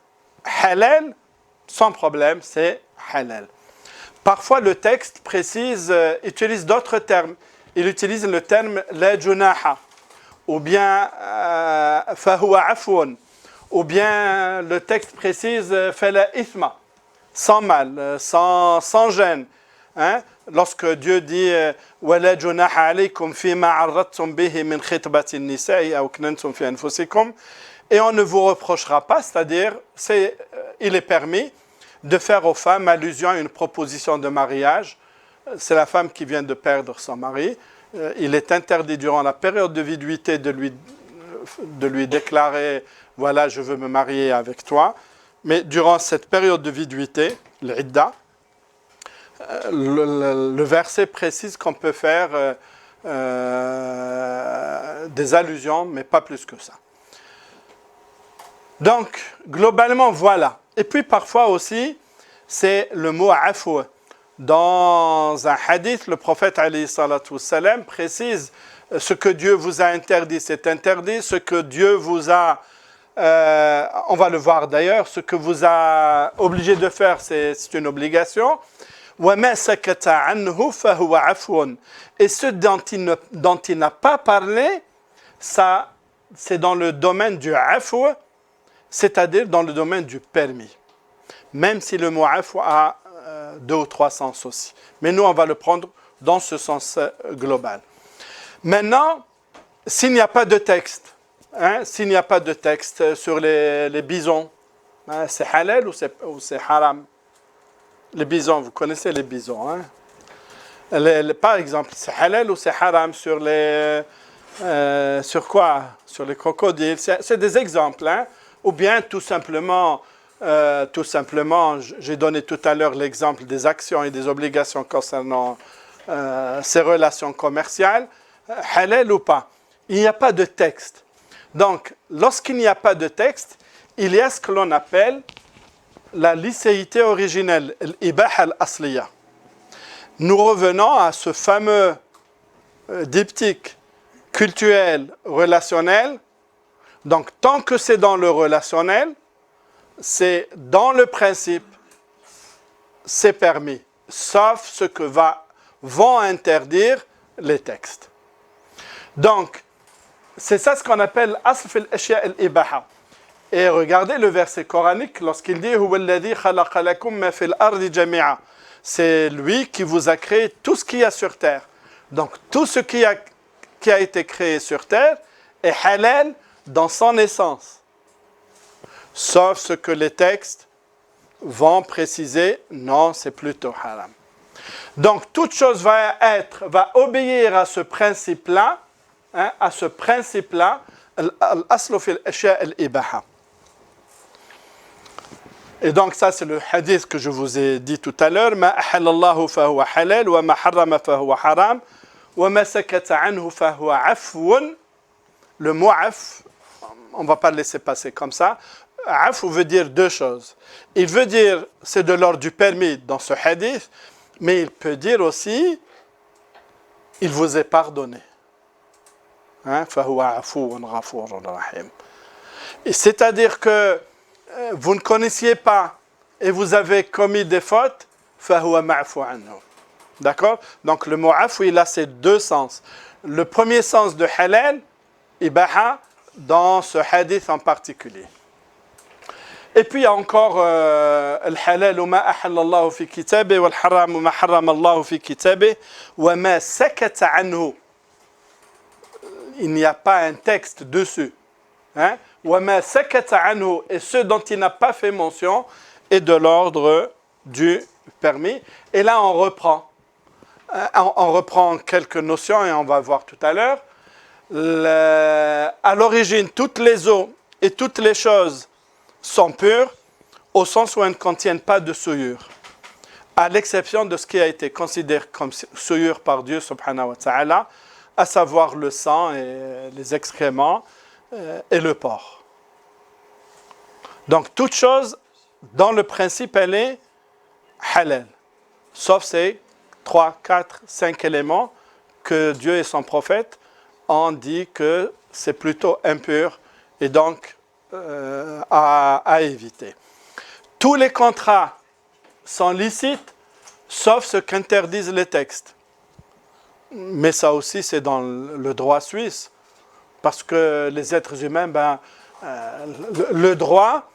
S2: halal, sans problème, c'est halal. Parfois, le texte utilise d'autres termes. Il utilise le terme la junaha, ou bien fahuwa afwan, ou bien le texte précise fala ithma, sans mal, sans gêne. Hein? Lorsque Dieu dit wala junaha alaykum fima arradtum bihi min khitbati an-nisa'i aw kuntum fi anfusikum, et on ne vous reprochera pas, c'est-à-dire il est permis de faire aux femmes allusion à une proposition de mariage. C'est la femme qui vient de perdre son mari. Il est interdit durant la période de viduité de lui déclarer « Voilà, je veux me marier avec toi ». Mais durant cette période de viduité, l'idda, le verset précise qu'on peut faire des allusions, mais pas plus que ça. Donc, globalement, voilà. Et puis parfois aussi, c'est le mot « afou ». Dans un hadith, le prophète alayhi salatu wassalam précise ce que Dieu vous a interdit, c'est interdit. Ce que Dieu vous a, on va le voir d'ailleurs, ce que vous a obligé de faire, c'est une obligation. وَمَا سَكَتَ عَنْهُ فَهُوَ عَفْوٌ. Et ce dont il n'a pas parlé, ça, c'est dans le domaine du afou, c'est-à-dire dans le domaine du permis. Même si le mot afou a 2 ou 3 sens aussi. Mais nous, on va le prendre dans ce sens global. Maintenant, s'il n'y a pas de texte, s'il n'y a pas de texte sur les bisons, c'est halal ou c'est haram? Les bisons, vous connaissez les bisons. Par exemple, c'est halal ou c'est haram sur sur quoi? Sur les crocodiles. C'est des exemples. Ou bien tout simplement, j'ai donné tout à l'heure l'exemple des actions et des obligations concernant ces relations commerciales, halal ou pas. Il n'y a pas de texte. Donc, lorsqu'il n'y a pas de texte, il y a ce que l'on appelle la licéité originelle, l'ibaha al-asliya. Nous revenons à ce fameux diptyque cultuel, relationnel. Donc, tant que c'est dans le relationnel, c'est dans le principe, c'est permis, sauf ce que vont interdire les textes. Donc, c'est ça ce qu'on appelle asl fil ashya al-ibaha. Et regardez le verset coranique lorsqu'il dit huwa alladhi khalaqa lakum ma fil ardi jami'a. C'est lui qui vous a créé tout ce qu'il y a sur terre. Donc, tout ce qui a été créé sur terre est halal dans son essence. Sauf ce que les textes vont préciser, non, c'est plutôt haram. Donc, toute chose va obéir à ce principe-là, al-aslu fil ashya al-ibaha. Et donc, ça, c'est le hadith que je vous ai dit tout à l'heure. Ma ahallallahu fahuwa halal, wa ma harrama fahuwa haram, wa ma sakata anhu fahuwa afwun. Le mot af, on ne va pas le laisser passer comme ça. Af veut dire 2 choses. Il veut dire, c'est de l'ordre du permis dans ce hadith, mais il peut dire aussi, il vous est pardonné. Fahuwa afwun ghafurun rahim. C'est-à-dire que vous ne connaissiez pas et vous avez commis des fautes, fahuwa ma'fu anhu. D'accord? Donc le mot afou, il a ces 2 sens. Le premier sens de halal, ibaha, dans ce hadith en particulier. Et puis il y a encore al-halal ma ahallallahu fi kitabih wal haram ma harrama Allahu fi kitabih wa ma sakata anhu. Il n'y a pas un texte dessus. وَمَا سَكَتَ عَنْهُ, et ce dont il n'a pas fait mention est de l'ordre du permis. Et là, on reprend quelques notions et on va voir tout à l'heure. À l'origine, toutes les eaux et toutes les choses sont pures au sens où elles ne contiennent pas de souillure, à l'exception de ce qui a été considéré comme souillure par Dieu subhanahu wa ta'ala, à savoir le sang et les excréments et le porc. Donc, toute chose, dans le principe, elle est halal. Sauf ces 3, 4, 5 éléments que Dieu et son prophète ont dit que c'est plutôt impur et donc à éviter. Tous les contrats sont licites, sauf ce qu'interdisent les textes. Mais ça aussi, c'est dans le droit suisse. Parce que les êtres humains, le droit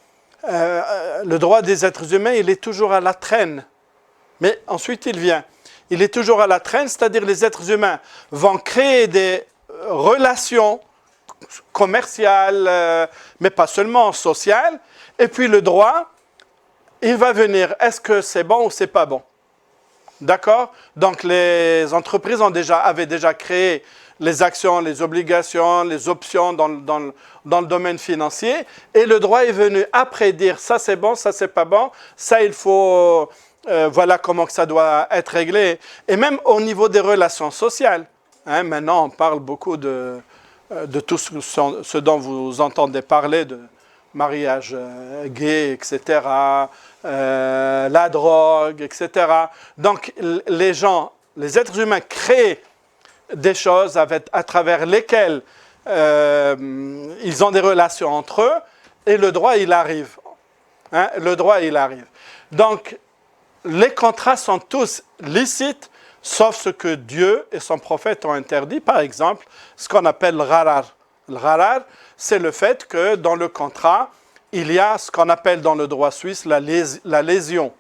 S2: des êtres humains, il est toujours à la traîne. Mais ensuite, il vient. Il est toujours à la traîne, c'est-à-dire les êtres humains vont créer des relations commerciales, mais pas seulement sociales. Et puis le droit, il va venir. Est-ce que c'est bon ou c'est pas bon? D'accord? Donc les entreprises avaient déjà créé les actions, les obligations, les options dans le domaine financier. Et le droit est venu après dire ça c'est bon, ça c'est pas bon, ça il faut... voilà comment que ça doit être réglé. Et même au niveau des relations sociales. Hein, maintenant, on parle beaucoup de tout ce dont vous entendez parler, de mariage gay, etc., la drogue, etc. Donc, les êtres humains créent des choses à travers lesquelles ils ont des relations entre eux, et le droit, il arrive. Hein, le droit, il arrive. Donc, les contrats sont tous licites, sauf ce que Dieu et son prophète ont interdit. Par exemple, ce qu'on appelle le gharar. Le gharar, c'est le fait que dans le contrat, il y a ce qu'on appelle dans le droit suisse la lésion.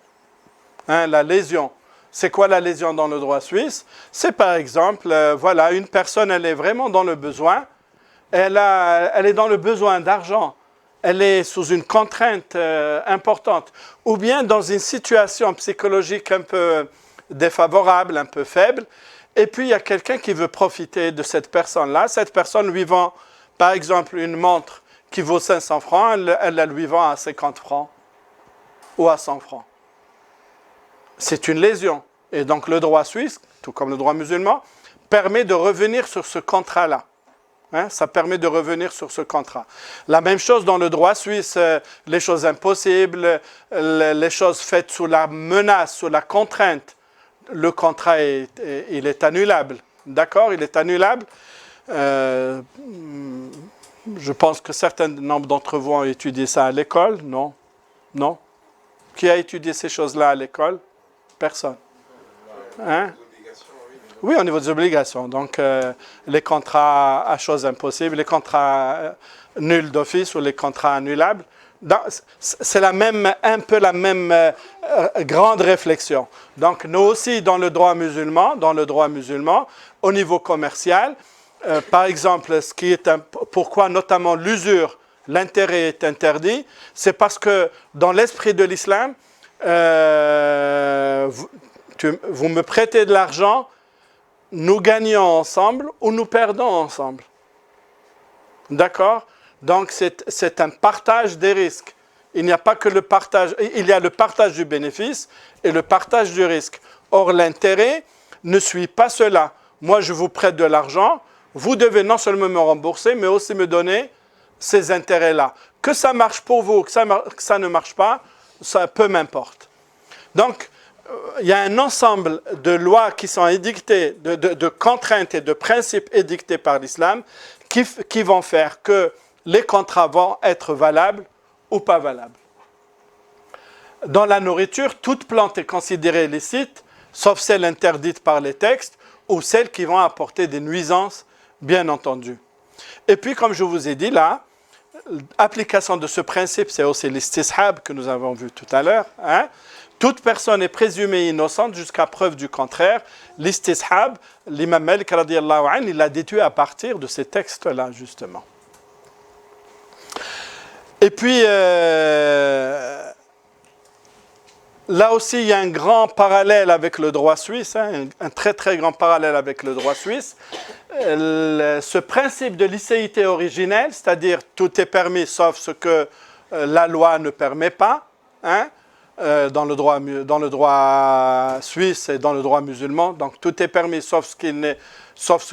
S2: Hein, la lésion. C'est quoi la lésion dans le droit suisse? C'est par exemple, voilà, une personne, elle est vraiment dans le besoin, elle est dans le besoin d'argent. Elle est sous une contrainte importante, ou bien dans une situation psychologique un peu défavorable, un peu faible, et puis il y a quelqu'un qui veut profiter de cette personne-là. Cette personne lui vend, par exemple, une montre qui vaut 500 francs, elle la lui vend à 50 francs ou à 100 francs. C'est une lésion. Et donc le droit suisse, tout comme le droit musulman, permet de revenir sur ce contrat-là. Hein, ça permet de revenir sur ce contrat. La même chose dans le droit suisse, les choses impossibles, les choses faites sous la menace, sous la contrainte, le contrat il est annulable. D'accord? Il est annulable. Je pense que certains nombre d'entre vous ont étudié ça à l'école. Non? Non? Qui a étudié ces choses-là à l'école? Personne. Hein? Oui, au niveau des obligations. Donc, les contrats à choses impossibles, les contrats nuls d'office ou les contrats annulables. C'est un peu la même grande réflexion. Donc, nous aussi, dans le droit musulman, au niveau commercial, par exemple, pourquoi notamment l'usure, l'intérêt est interdit, c'est parce que dans l'esprit de l'islam, vous me prêtez de l'argent, nous gagnons ensemble ou nous perdons ensemble. D'accord? Donc, c'est un partage des risques. Il n'y a pas que le partage, il y a le partage du bénéfice et le partage du risque. Or, l'intérêt ne suit pas cela. Moi, je vous prête de l'argent, vous devez non seulement me rembourser, mais aussi me donner ces intérêts-là. Que ça marche pour vous, que ça ne marche pas, ça peu m'importe. Donc, il y a un ensemble de lois qui sont édictées, de contraintes et de principes édictés par l'islam qui vont faire que les contrats vont être valables ou pas valables. Dans la nourriture, toute plante est considérée licite, sauf celle interdite par les textes ou celles qui vont apporter des nuisances, bien entendu. Et puis, comme je vous ai dit là, l'application de ce principe, c'est aussi l'istishab que nous avons vu tout à l'heure. Hein? Toute personne est présumée innocente jusqu'à preuve du contraire. L'istishab, l'imam Malik, radiyallahu anhu, il l'a déduit à partir de ces textes-là, justement. Et puis, là aussi, il y a un grand parallèle avec le droit suisse, hein, un très très grand parallèle avec le droit suisse. Ce principe de licéité originelle, c'est-à-dire tout est permis sauf ce que la loi ne permet pas, hein, dans le droit suisse et dans le droit musulman, donc tout est permis sauf ce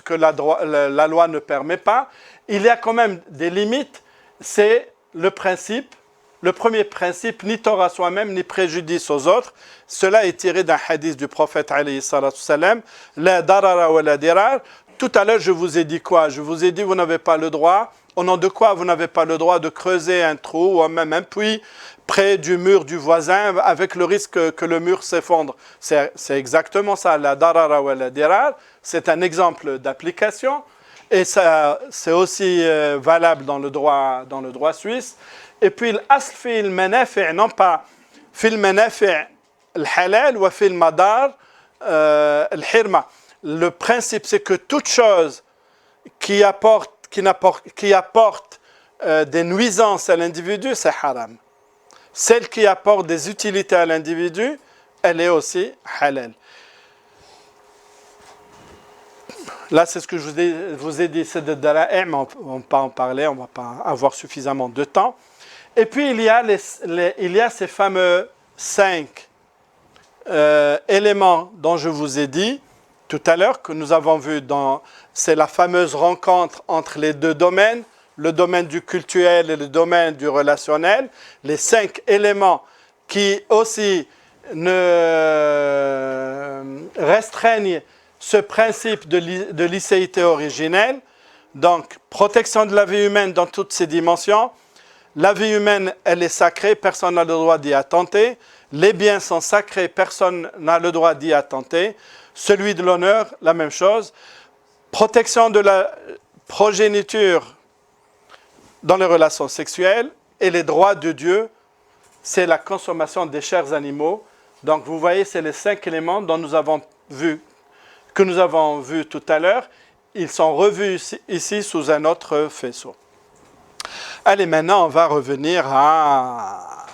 S2: que la loi ne permet pas. Il y a quand même des limites, c'est le premier principe, ni tort à soi-même, ni préjudice aux autres. Cela est tiré d'un hadith du prophète, alayhi salatu salam, la darara wa la dirar. Tout à l'heure, je vous ai dit quoi? Je vous ai dit, vous n'avez pas le droit. Au nom de quoi vous n'avez pas le droit de creuser un trou ou même un puits près du mur du voisin avec le risque que le mur s'effondre? C'est exactement ça, la darara wa la dirar. C'est un exemple d'application. Et ça, c'est aussi valable dans le droit suisse. Et puis, l'asl fi al-manafi', non pas fi al-manafi' al-halal ou fi al-madar al-hirma. Le principe, c'est que toute chose qui apporte des nuisances à l'individu, c'est haram. Celle qui apporte des utilités à l'individu, elle est aussi halal. Là, c'est ce que je vous ai dit, c'est de dara'i', mais on ne va pas en parler, on ne va pas avoir suffisamment de temps. Et puis, il y a ces fameux 5 éléments dont je vous ai dit tout à l'heure, que nous avons vu c'est la fameuse rencontre entre les deux domaines, le domaine du cultuel et le domaine du relationnel, les 5 éléments qui aussi restreignent ce principe de licéité originelle. Donc, protection de la vie humaine dans toutes ses dimensions. La vie humaine, elle est sacrée, personne n'a le droit d'y attenter. Les biens sont sacrés, personne n'a le droit d'y attenter. Celui de l'honneur, la même chose. Protection de la progéniture dans les relations sexuelles. Et les droits de Dieu, c'est la consommation des chers animaux. Donc, vous voyez, c'est les 5 éléments que nous avons vus tout à l'heure. Ils sont revus ici sous un autre faisceau. Allez, maintenant, on va revenir à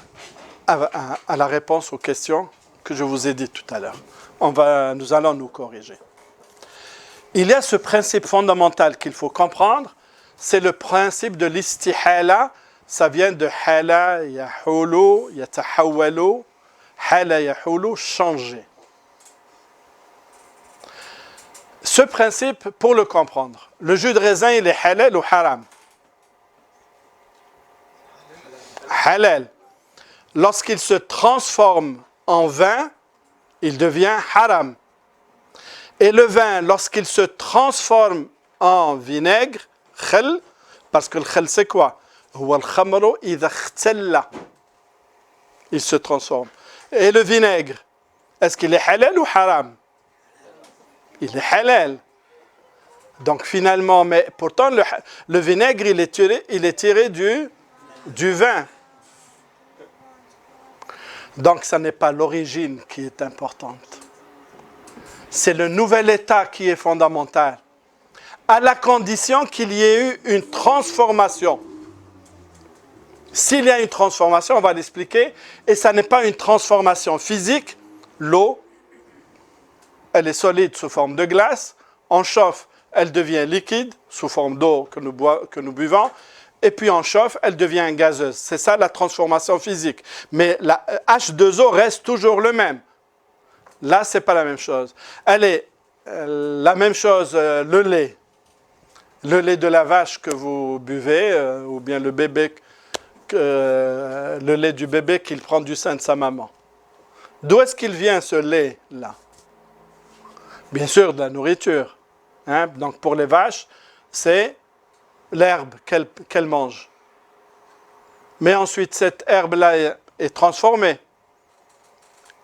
S2: la réponse aux questions que je vous ai dites tout à l'heure. Nous allons nous corriger. Il y a ce principe fondamental qu'il faut comprendre, c'est le principe de l'istihala. Ça vient de hala yahulu, yatahawwalu, hala yahulu, changer. Ce principe, pour le comprendre, le jus de raisin, il est halal ou haram? Halal. Lorsqu'il se transforme en vin, il devient haram. Et le vin, lorsqu'il se transforme en vinaigre, khal, parce que le khal c'est quoi? Il se transforme. Et le vinaigre, est-ce qu'il est halal ou haram? Il est halal. Donc finalement, mais pourtant le vinaigre, il est tiré du vin. Donc ce n'est pas l'origine qui est importante. C'est le nouvel état qui est fondamental. À la condition qu'il y ait eu une transformation. S'il y a une transformation, on va l'expliquer, et ça n'est pas une transformation physique. L'eau, elle est solide sous forme de glace. On chauffe, elle devient liquide sous forme d'eau que nous buvons. Et puis on chauffe, elle devient gazeuse. C'est ça la transformation physique. Mais la H2O reste toujours le même. Là, ce n'est pas la même chose. Elle est la même chose, le lait. Le lait de la vache que vous buvez, ou bien le lait du bébé qu'il prend du sein de sa maman. D'où est-ce qu'il vient ce lait-là? Bien sûr, de la nourriture. Hein? Donc pour les vaches, c'est l'herbe qu'elles mangent. Mais ensuite, cette herbe-là est transformée.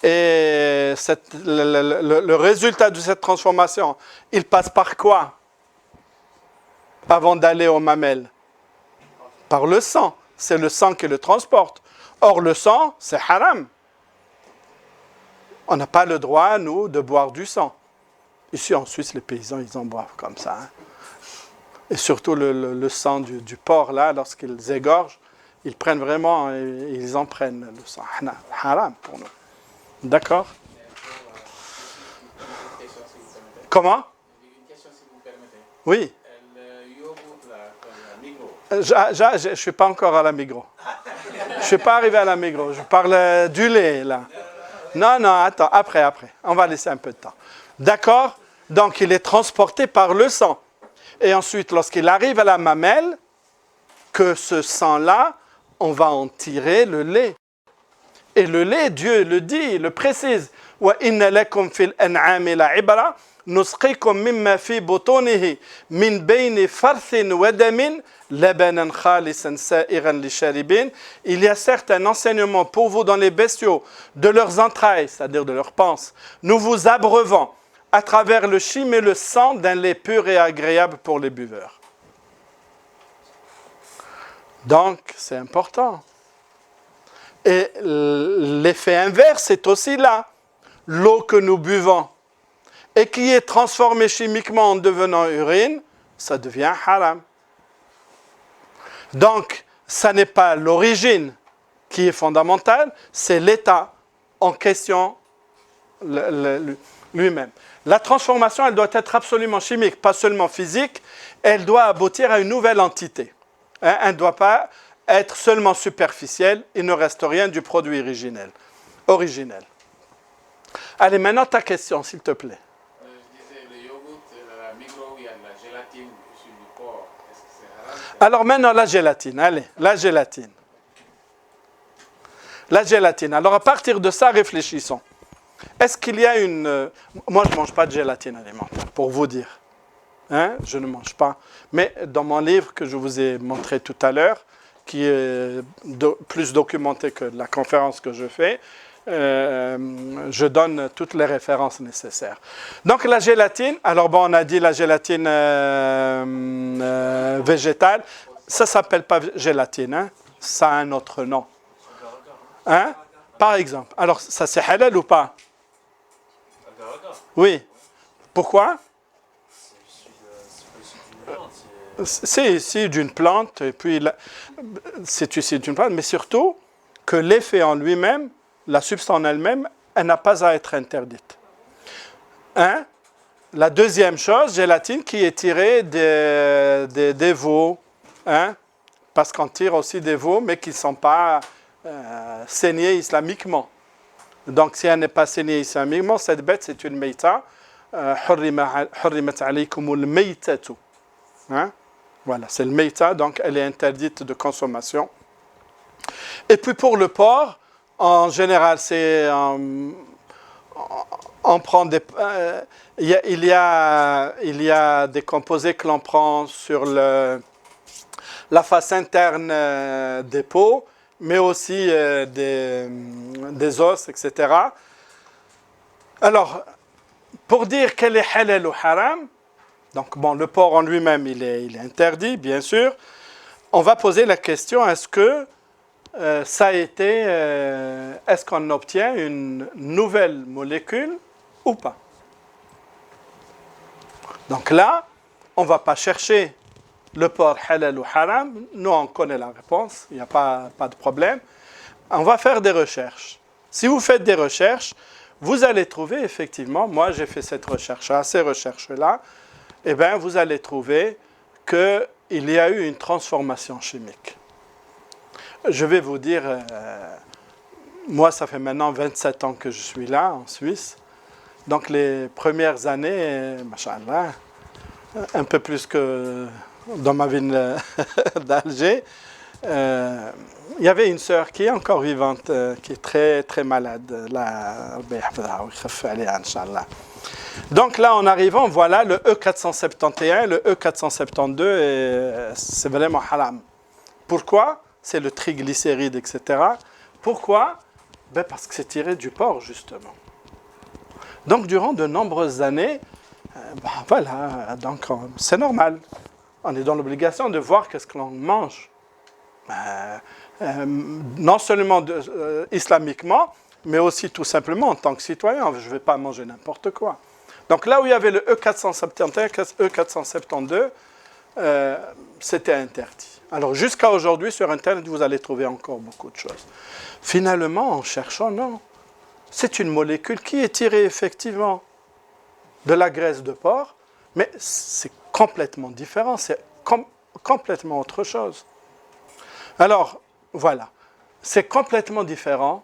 S2: Et le résultat de cette transformation, il passe par quoi avant d'aller aux mamelles? Par le sang. C'est le sang qui le transporte. Or, le sang, c'est haram. On n'a pas le droit, nous, de boire du sang. Ici, en Suisse, les paysans, ils en boivent comme ça. Hein. Et surtout le sang du porc, là, lorsqu'ils égorgent, ils prennent vraiment, ils en prennent le sang. Haram pour nous. D'accord? Comment?
S3: Une question, si vous permettez.
S2: Oui.
S3: Le yogourt, là, comme la Migros.
S2: Je ne suis pas encore à la Migros. Je ne suis pas arrivé à la Migros. Je parle du lait, là. Non, attends, après. On va laisser un peu de temps. D'accord? Donc, il est transporté par le sang. Et ensuite, lorsqu'il arrive à la mamelle, que ce sang-là, on va en tirer le lait. Et le lait, Dieu le dit, le précise. وَإِنَّ لَكُمْ فِي الْأَنْعَامِ لَعِبْرَةً نُسْقِيكُم مِّمَّا فِي بُطُونِهِ مِنْ بَيْنِ فَرْثٍ وَدَمٍ لَبَنًا خَالِصًا سَائِغًا لِلشَّارِبِينَ. Il y a certes un enseignement pour vous dans les bestiaux, de leurs entrailles, c'est-à-dire de leurs panses. Nous vous abreuvons à travers le chyme et le sang d'un lait pur et agréable pour les buveurs. Donc, c'est important. Et l'effet inverse est aussi là. L'eau que nous buvons et qui est transformée chimiquement en devenant urine, ça devient haram. Donc, ça n'est pas l'origine qui est fondamentale, c'est l'état en question lui-même. La transformation, elle doit être absolument chimique, pas seulement physique, elle doit aboutir à une nouvelle entité. Elle ne doit pas être seulement superficielle, il ne reste rien du produit originel. Allez, maintenant ta question, s'il te plaît.
S5: Je disais, le yogourt, la micro, il y a de la gélatine sur du porc. Est-ce que c'est haram?
S2: Alors maintenant, la gélatine. Allez, la gélatine. La gélatine. Alors à partir de ça, réfléchissons. Est-ce qu'il y a une... Moi, je ne mange pas de gélatine alimentaire, pour vous dire. Hein? Je ne mange pas. Mais dans mon livre que je vous ai montré tout à l'heure, qui est plus documenté que la conférence que je fais, je donne toutes les références nécessaires. Donc la gélatine, alors bon, on a dit la gélatine végétale, ça ne s'appelle pas gélatine, hein? Ça a un autre nom. Hein? Par exemple. Alors ça c'est halal ou pas? Oui. Pourquoi? C'est issu d'une plante, et puis c'est issu d'une plante, mais surtout que l'effet en lui-même, la substance en elle-même, elle n'a pas à être interdite. Hein? La deuxième chose, gélatine qui est tirée des veaux, hein? Parce qu'on tire aussi des veaux, mais qui ne sont pas saignés islamiquement. Donc si elle n'est pas saignée islamiquement, cette bête c'est une meïta. حرمت عليكم الميتة. Hein? Voilà, c'est le meïta, donc elle est interdite de consommation. Et puis pour le porc, en général, c'est on prend des il y a des composés que l'on prend sur la face interne des peaux, mais aussi des os, etc. Alors, pour dire qu'elle est halal ou haram, donc bon, le porc en lui-même, il est interdit, bien sûr. On va poser la question, est-ce que ça a été, est-ce qu'on obtient une nouvelle molécule ou pas? Donc là, on ne va pas chercher le porc halal ou haram. Nous, on connaît la réponse, il n'y a pas de problème. On va faire des recherches. Si vous faites des recherches, vous allez trouver effectivement, moi j'ai fait cette recherche-là, ces recherches-là, eh bien vous allez trouver qu'il y a eu une transformation chimique. Je vais vous dire, moi ça fait maintenant 27 ans que je suis là en Suisse, donc les premières années, machallah, un peu plus que dans ma ville d'Alger, il y avait une sœur qui est encore vivante, qui est très très malade. Donc là, en arrivant, voilà le E471, le E472, c'est vraiment haram. Pourquoi? C'est le triglycéride, etc. Pourquoi? Ben parce que c'est tiré du porc, justement. Donc durant de nombreuses années, voilà, donc c'est normal. On est dans l'obligation de voir qu'est-ce que l'on mange. Non seulement islamiquement, mais aussi tout simplement en tant que citoyen. Je ne vais pas manger n'importe quoi. Donc là où il y avait le E471, E472, c'était interdit. Alors jusqu'à aujourd'hui, sur Internet, vous allez trouver encore beaucoup de choses. Finalement, en cherchant, non. C'est une molécule qui est tirée effectivement de la graisse de porc, mais c'est complètement différent, c'est complètement autre chose. Alors, voilà, c'est complètement différent.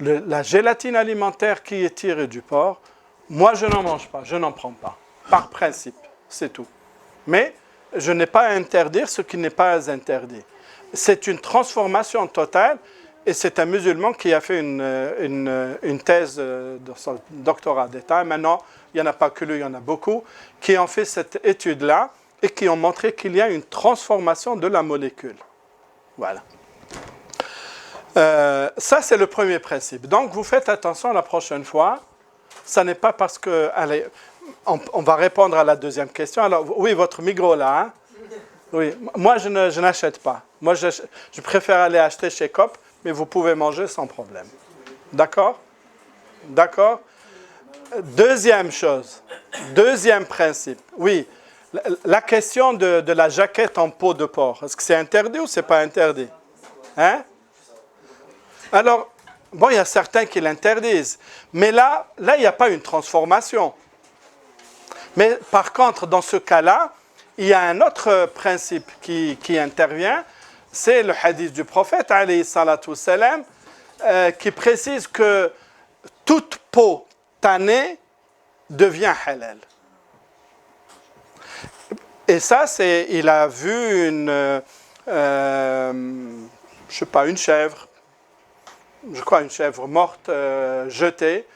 S2: La gélatine alimentaire qui est tirée du porc, moi je n'en mange pas, je n'en prends pas, par principe, c'est tout. Mais je n'ai pas à interdire ce qui n'est pas interdit. C'est une transformation totale, et c'est un musulman qui a fait une thèse de son doctorat d'État. Maintenant, il n'y en a pas que lui, il y en a beaucoup, qui ont fait cette étude-là et qui ont montré qu'il y a une transformation de la molécule. Voilà. Ça, c'est le premier principe. Donc, vous faites attention la prochaine fois. Ça n'est pas parce que... Allez, on va répondre à la deuxième question. Alors, oui, votre micro là. Hein? Oui, moi je n'achète pas. Moi je préfère aller acheter chez Coop, mais vous pouvez manger sans problème. D'accord? D'accord? Deuxième chose, deuxième principe. Oui, la question de la jaquette en peau de porc, est-ce que c'est interdit ou c'est pas interdit? Hein? Alors, bon, il y a certains qui l'interdisent, mais là, il n'y a pas une transformation. Mais par contre, dans ce cas-là, il y a un autre principe qui intervient, c'est le hadith du prophète, alayhi salatu wassalam, qui précise que toute peau tannée devient halal. Et ça, il a vu une chèvre, je crois une chèvre morte, jetée,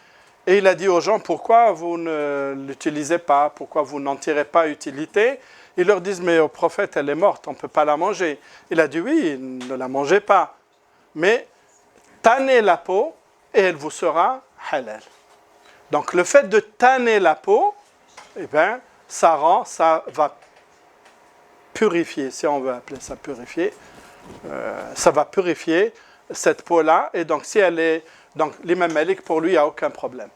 S2: et il a dit aux gens, pourquoi vous ne l'utilisez pas, pourquoi vous n'en tirez pas utilité? Ils leur disent, mais au prophète, elle est morte, on ne peut pas la manger. Il a dit, oui, ne la mangez pas, mais tannez la peau et elle vous sera halal. Donc le fait de tanner la peau, eh bien, ça va purifier, si on veut appeler ça purifier, ça va purifier cette peau-là, et donc si elle est... Donc l'imam Malik, pour lui, il n'y a aucun problème.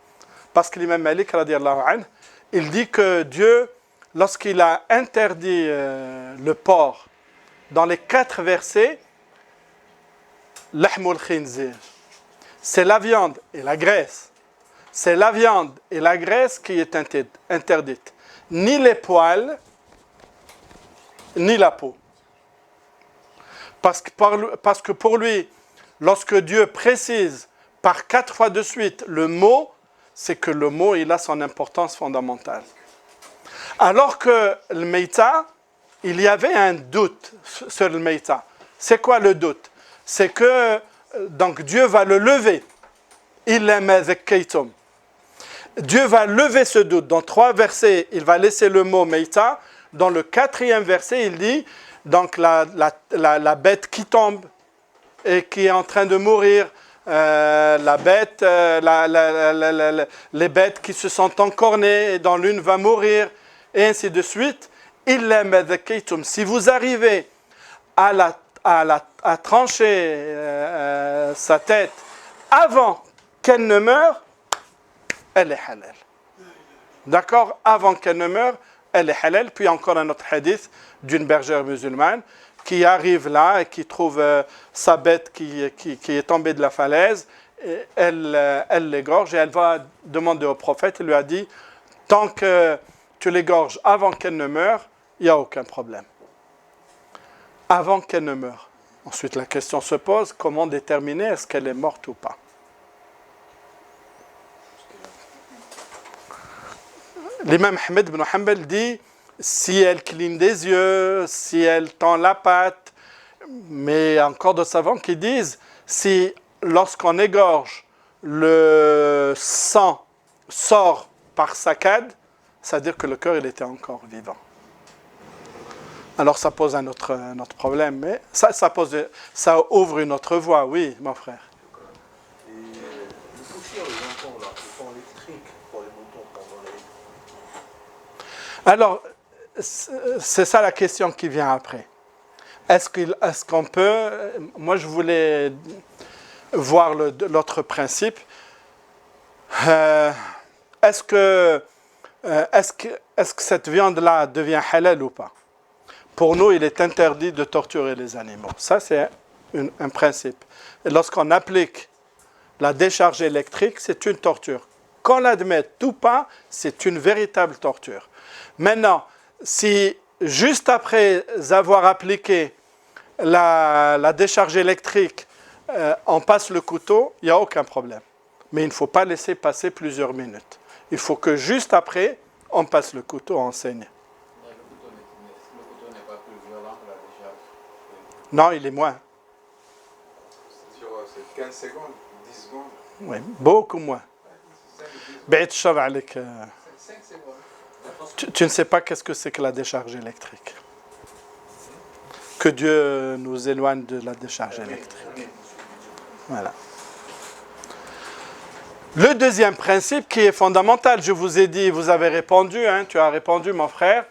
S2: Parce que l'imam Malik, radiallahu anhu, il dit que Dieu, lorsqu'il a interdit le porc, dans les 4 versets, lahmul khinzir, c'est la viande et la graisse. C'est la viande et la graisse qui est interdite. Ni les poils, ni la peau. Parce que pour lui, lorsque Dieu précise par 4 fois de suite le mot, c'est que le mot, il a son importance fondamentale. Alors que le meïta, il y avait un doute sur le meïta. C'est quoi le doute? C'est que donc Dieu va le lever. Dieu va lever ce doute. Dans 3 versets, il va laisser le mot meïta. Dans le 4e verset, il dit donc la bête qui tombe et qui est en train de mourir, la bête, les bêtes qui se sont encornées et dont l'une va mourir, et ainsi de suite. Si vous arrivez à trancher sa tête avant qu'elle ne meure, elle est halal. D'accord? Avant qu'elle ne meure, elle est halal. Puis encore un autre hadith d'une bergère musulmane qui arrive là et qui trouve sa bête qui est tombée de la falaise. Et elle l'égorge et elle va demander au prophète. Il lui a dit, tant que tu l'égorges avant qu'elle ne meure, il n'y a aucun problème. Avant qu'elle ne meure. Ensuite, la question se pose, comment déterminer est-ce qu'elle est morte ou pas? L'imam Ahmed ibn Hanbal dit, si elle cligne des yeux, si elle tend la patte, mais encore de savants qui disent, si lorsqu'on égorge, le sang sort par saccade, c'est-à-dire que le cœur il était encore vivant. Alors ça pose un autre problème, mais ça ouvre une autre voie, oui, mon frère.
S6: Et le toucher aux moutons, là, le son électrique pour les moutons pendant les...
S2: Alors, c'est ça la question qui vient après. Est-ce qu'on peut... Moi, je voulais voir l'autre principe. Est-ce que cette viande-là devient halal ou pas? Pour nous, il est interdit de torturer les animaux. Ça, c'est un principe. Et lorsqu'on applique la décharge électrique, c'est une torture. Qu'on l'admette ou pas, c'est une véritable torture. Maintenant, si juste après avoir appliqué la décharge électrique, on passe le couteau, il n'y a aucun problème. Mais il ne faut pas laisser passer plusieurs minutes. Il faut que juste après, on passe le couteau, on saigne.
S5: Le couteau n'est pas plus violent que la décharge.
S2: Non, il est moins.
S3: C'est 15 secondes, 10 secondes.
S2: Oui, beaucoup moins.
S5: 5 secondes.
S2: Tu ne sais pas qu'est-ce que c'est que la décharge électrique. Que Dieu nous éloigne de la décharge électrique. Voilà. Le deuxième principe qui est fondamental, je vous ai dit, vous avez répondu, hein, tu as répondu mon frère,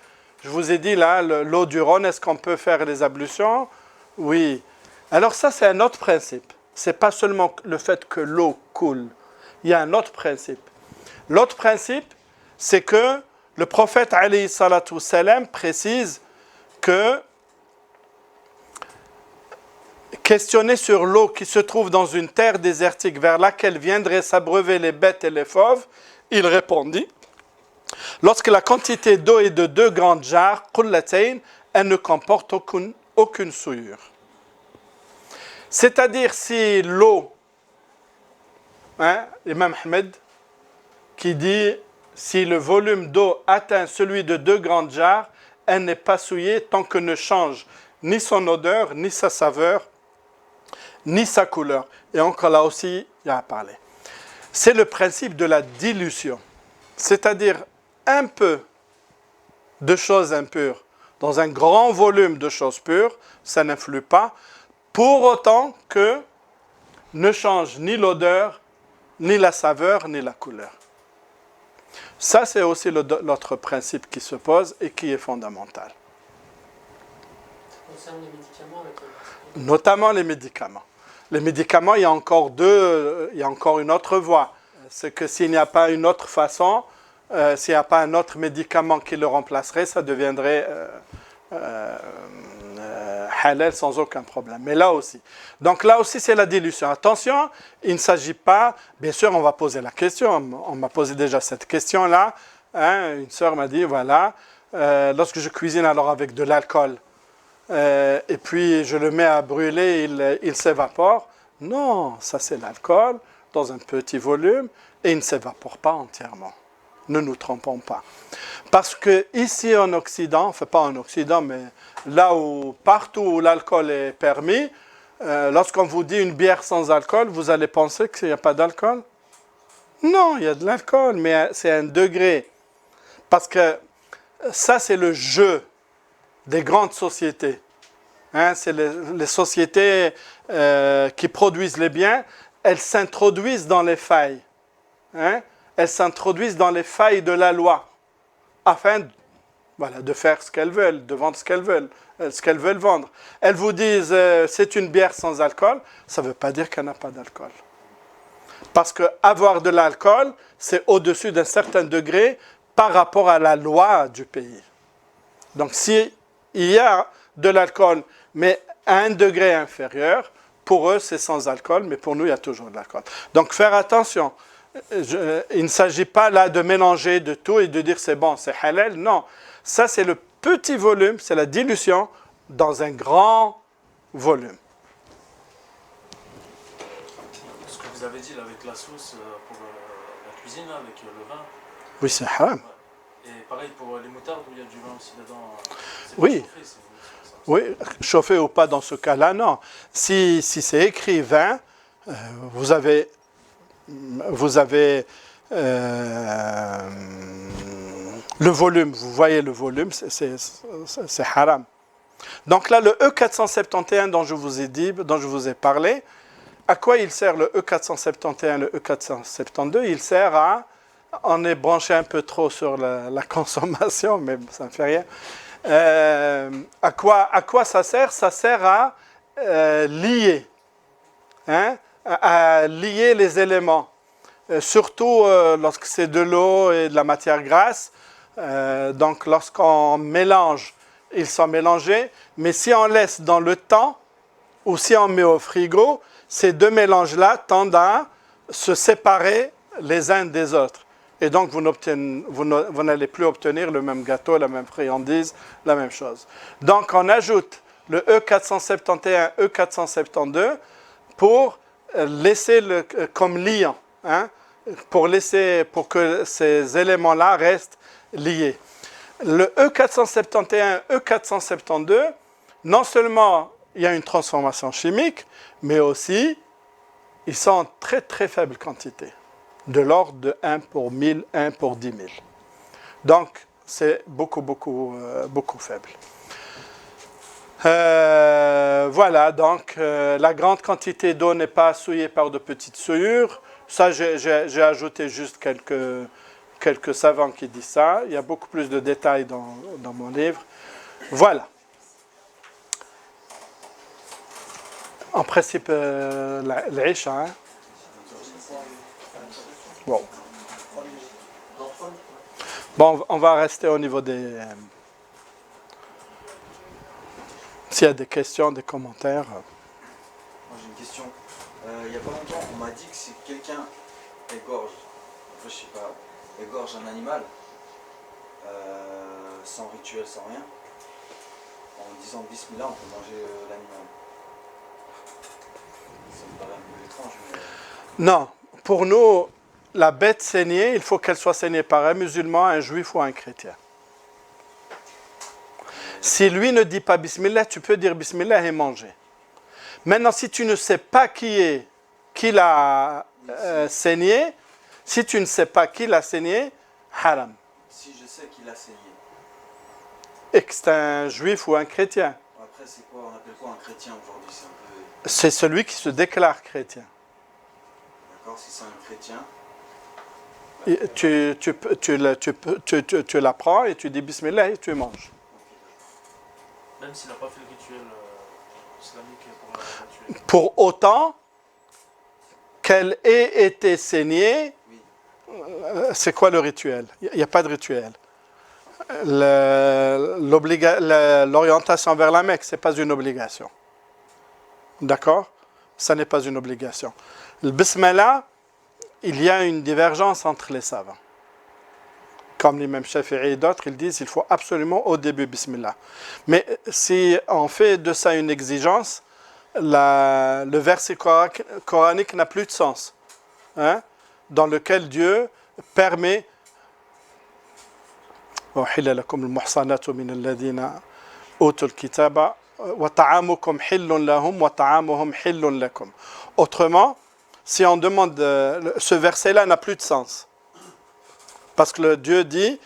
S2: je vous ai dit là, l'eau du Rhône, est-ce qu'on peut faire les ablutions? Oui. Alors ça, c'est un autre principe. Ce n'est pas seulement le fait que l'eau coule. Il y a un autre principe. L'autre principe, c'est que le prophète alayhi salatu salam précise que questionné sur l'eau qui se trouve dans une terre désertique vers laquelle viendraient s'abreuver les bêtes et les fauves, il répondit: lorsque la quantité d'eau est de 2 grandes jarres, qullatayn, elle ne comporte aucune souillure. C'est-à-dire si l'eau, Imam Ahmed, qui dit si le volume d'eau atteint celui de 2 grandes jarres, elle n'est pas souillée tant que ne change ni son odeur, ni sa saveur, ni sa couleur. Et encore là aussi, il y a à parler. C'est le principe de la dilution. C'est-à-dire un peu de choses impures dans un grand volume de choses pures, ça n'influe pas, pour autant que ne change ni l'odeur, ni la saveur, ni la couleur. Ça, c'est aussi l'autre principe qui se pose et qui est fondamental.
S7: Ça concerne les médicaments avec le...
S2: Notamment les médicaments. Les médicaments, il y a encore une autre voie. C'est que s'il n'y a pas une autre façon, s'il n'y a pas un autre médicament qui le remplacerait, ça deviendrait halal sans aucun problème. Mais là aussi. Donc là aussi, c'est la dilution. Attention, il ne s'agit pas... Bien sûr, on va poser la question. On m'a posé déjà cette question-là. Hein, une sœur m'a dit, voilà, lorsque je cuisine alors avec de l'alcool, et puis je le mets à brûler, il s'évapore. Non, ça c'est l'alcool dans un petit volume et il ne s'évapore pas entièrement. Ne nous trompons pas. Parce que ici en Occident, enfin pas en Occident, mais là où partout où l'alcool est permis, lorsqu'on vous dit une bière sans alcool, vous allez penser qu'il n'y a pas d'alcool? Non, il y a de l'alcool, mais c'est un degré. Parce que ça c'est le jeu des grandes sociétés. Hein, c'est les sociétés qui produisent les biens, elles s'introduisent dans les failles. Hein, elles s'introduisent dans les failles de la loi afin de faire ce qu'elles veulent, de vendre ce qu'elles veulent vendre. Elles vous disent c'est une bière sans alcool, ça ne veut pas dire qu'elle n'a pas d'alcool. Parce qu'avoir de l'alcool, c'est au-dessus d'un certain degré par rapport à la loi du pays. Donc si il y a de l'alcool, mais à un degré inférieur, pour eux c'est sans alcool, mais pour nous il y a toujours de l'alcool. Donc faire attention, il ne s'agit pas là de mélanger de tout et de dire c'est bon, c'est halal, non. Ça c'est le petit volume, c'est la dilution dans un grand volume.
S8: Ce que vous avez dit là, avec la sauce pour la cuisine, là, avec le vin.
S2: Oui, c'est haram.
S8: Et pareil pour les moutardes où il y a du vin aussi dedans.
S2: Oui. Oui, chauffer ou pas dans ce cas-là, non. Si c'est écrit vin, vous avez le volume, vous voyez le volume, c'est haram. Donc là, le E471 dont je vous ai dit, dont je vous ai parlé, à quoi il sert le E471, le E472? Il sert à... On est branché un peu trop sur la consommation, mais ça ne fait rien. À quoi ça sert? Ça sert à lier, hein, à lier les éléments. Surtout lorsque c'est de l'eau et de la matière grasse. Donc lorsqu'on mélange, ils sont mélangés. Mais si on laisse dans le temps, ou si on met au frigo, ces deux mélanges-là tendent à se séparer les uns des autres. Et donc, vous n'allez plus obtenir le même gâteau, la même friandise, la même chose. Donc, on ajoute le E471, E472 pour laisser comme liant, hein, pour que ces éléments-là restent liés. Le E471, E472, non seulement il y a une transformation chimique, mais aussi, ils sont en très très faible quantité. De l'ordre de 1 pour 1000, 1 pour 10 000. Donc, c'est beaucoup faible. Voilà, donc la grande quantité d'eau n'est pas souillée par de petites souillures. Ça, j'ai ajouté juste quelques savants qui disent ça. Il y a beaucoup plus de détails dans mon livre. Voilà. En principe, l'Isha. Hein? Bon, on va rester au niveau des... s'il y a des questions, des commentaires.
S9: Moi j'ai une question. Il n'y a pas longtemps, on m'a dit que si quelqu'un égorge, enfin, je sais pas, égorge un animal, sans rituel, sans rien, en disant Bismillah, on peut manger l'animal. Ça me paraît un peu étrange, mais...
S2: Non, pour nous, la bête saignée, il faut qu'elle soit saignée par un musulman, un juif ou un chrétien. Si lui ne dit pas Bismillah, tu peux dire Bismillah et manger. Maintenant, si tu ne sais pas qui l'a saigné, si tu ne sais pas qui l'a saigné, haram.
S9: Si je sais qu'il a saigné.
S2: Et que c'est un juif ou un chrétien.
S9: Après, c'est quoi, on appelle quoi un chrétien aujourd'hui? C'est un peu...
S2: C'est celui qui se déclare chrétien.
S9: D'accord, si c'est un chrétien...
S2: Et tu la prends et tu dis Bismillah et tu manges.
S8: Même s'il n'a pas fait le rituel islamique pour la tuer.
S2: Pour autant qu'elle ait été saignée, c'est quoi le rituel? Il n'y a pas de rituel. L'orientation vers la Mecque, ce n'est pas une obligation. D'accord? Ça n'est pas une obligation. Le Bismillah, il y a une divergence entre les savants. Comme l'imam Shafi'i et d'autres, ils disent qu'il faut absolument au début Bismillah. Mais si on fait de ça une exigence, le verset coranique n'a plus de sens. Hein? Dans lequel Dieu permet وَحِلَّ لَكُمُ الْمُحْصَنَاتُ مِنَ الَّذِينَ أُوتُوا الْكِتَابَ وَطَعَامُكُمْ حِلٌّ لَهُمْ وَطَعَامُهُمْ حِلٌّ لَكُمْ. Autrement, si on demande, ce verset-là n'a plus de sens. Parce que le Dieu dit,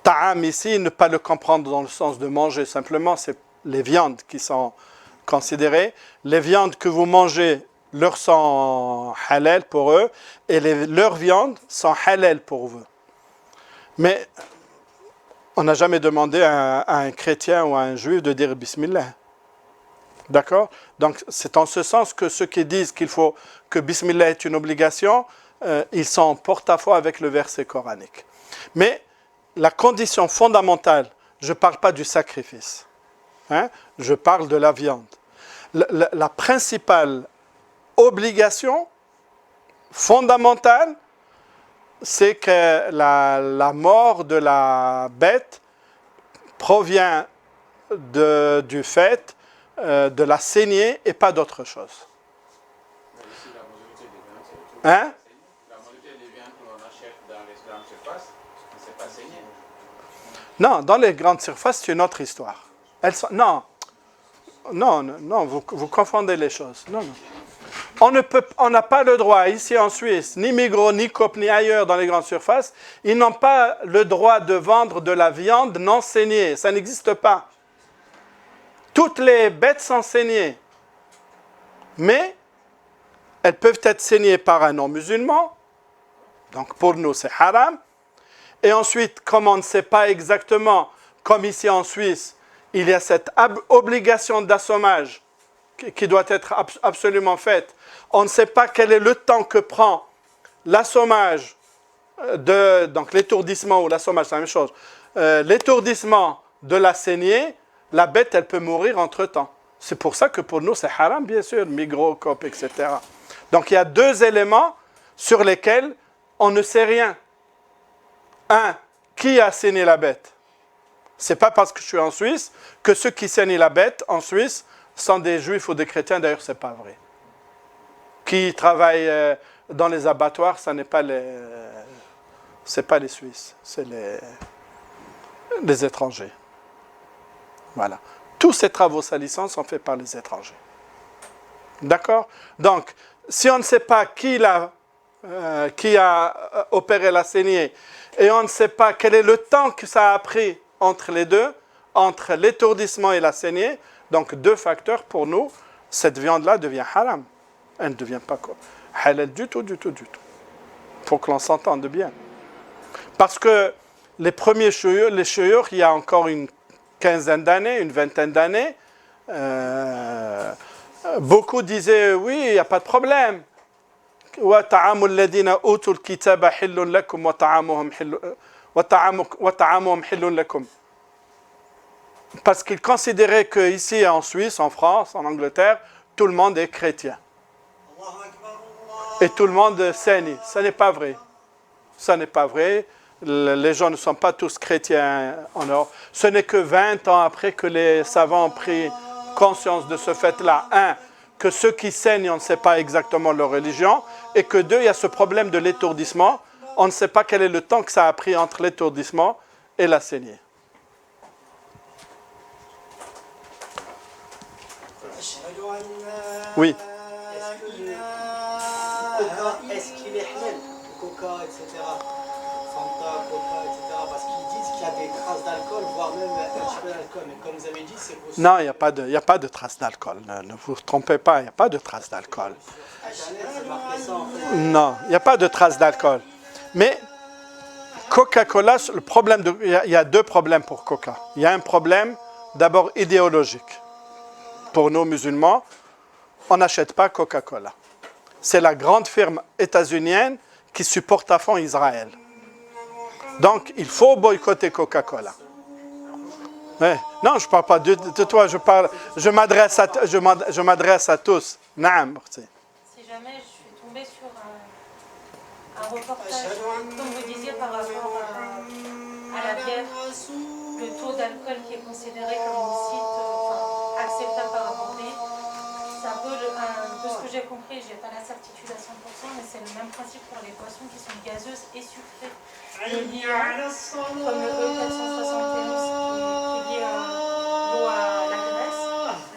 S2: ta'am ici, ne pas le comprendre dans le sens de manger, simplement c'est les viandes qui sont considérées. Les viandes que vous mangez leur sont halal pour eux, et leurs viandes sont halal pour vous. Mais on n'a jamais demandé à un chrétien ou à un juif de dire Bismillah. D'accord? Donc c'est en ce sens que ceux qui disent qu'il faut que Bismillah est une obligation, ils sont en porte-à-faux avec le verset coranique. Mais la condition fondamentale, je ne parle pas du sacrifice, hein, je parle de la viande. La principale obligation fondamentale, c'est que la mort de la bête provient du fait de la saignée et pas d'autre chose. Hein? Non, dans les grandes surfaces, c'est une autre histoire. Non, vous confondez les choses. Non. On n'a pas le droit, ici en Suisse, ni Migros, ni Coop, ni ailleurs dans les grandes surfaces, ils n'ont pas le droit de vendre de la viande non saignée. Ça n'existe pas. Toutes les bêtes sont saignées. Mais elles peuvent être saignées par un non-musulman. Donc pour nous, c'est haram. Et ensuite, comme on ne sait pas exactement, comme ici en Suisse, il y a cette obligation d'assommage qui doit être absolument faite. On ne sait pas quel est le temps que prend l'assommage, donc l'étourdissement ou l'assommage, c'est la même chose. L'étourdissement de la saignée, la bête, elle peut mourir entre-temps. C'est pour ça que pour nous, c'est haram, bien sûr, Migros, Coop, etc. Donc il y a deux éléments sur lesquels on ne sait rien. Un, qui a saigné la bête? Ce n'est pas parce que je suis en Suisse que ceux qui saignent la bête en Suisse sont des juifs ou des chrétiens. D'ailleurs, ce n'est pas vrai. Qui travaillent dans les abattoirs, ce n'est pas les Suisses, c'est les étrangers. Voilà. Tous ces travaux salissants sont faits par les étrangers. D'accord? Donc, si on ne sait pas qui a opéré la saignée et on ne sait pas quel est le temps que ça a pris entre les deux, entre l'étourdissement et la saignée, donc 2 facteurs pour nous, cette viande-là devient haram. Elle ne devient pas halal du tout. Il faut que l'on s'entende bien. Parce que les premiers chouyours, il y a encore une quinzaine d'années, une vingtaine d'années, beaucoup disaient oui, il n'y a pas de problème. وَطَعَامُ الَّذِينَ أُوتُوا الْكِتَابَ حِلٌّ لَكُمْ وَطَعَامُهُمْ حِلٌّ لَكُمْ. Parce qu'ils considéraient qu'ici en Suisse, en France, en Angleterre, tout le monde est chrétien. Et tout le monde saigne. Ce n'est pas vrai. Ce n'est pas vrai. Les gens ne sont pas tous chrétiens en Europe. Ce n'est que 20 ans après que les savants ont pris conscience de ce fait-là. 1, que ceux qui saignent, on ne sait pas exactement leur religion. Et que 2, il y a ce problème de l'étourdissement. On ne sait pas quel est le temps que ça a pris entre l'étourdissement et la saignée. Oui.
S7: Est-ce qu'il est halal, le coca, etc. Fanta, coca, etc. Parce qu'ils disent qu'il y a des traces d'alcool, voire même un petit peu d'alcool. Mais comme vous avez dit, c'est possible.
S2: Non, il n'y a pas de traces d'alcool. Ne vous trompez pas, il n'y a pas de traces d'alcool. Non, il n'y a pas de traces d'alcool. Mais Coca-Cola, le problème il y a 2 problèmes pour Coca. Il y a un problème d'abord idéologique. Pour nous musulmans, on n'achète pas Coca-Cola. C'est la grande firme états-unienne qui supporte à fond Israël. Donc, il faut boycotter Coca-Cola. Ouais. Non, je ne parle pas de toi, je m'adresse à tous. Naam.
S10: Si jamais je suis tombée sur un reportage, comme vous disiez, par rapport à la bière, le taux d'alcool qui est considéré comme licite, acceptable par aborder, c'est un peu de ce que j'ai compris, je n'ai pas la certitude à 100%, mais c'est le même principe pour les boissons qui sont gazeuses et sucrées. Le liant, comme le E471 qui lie l'eau à la graisse,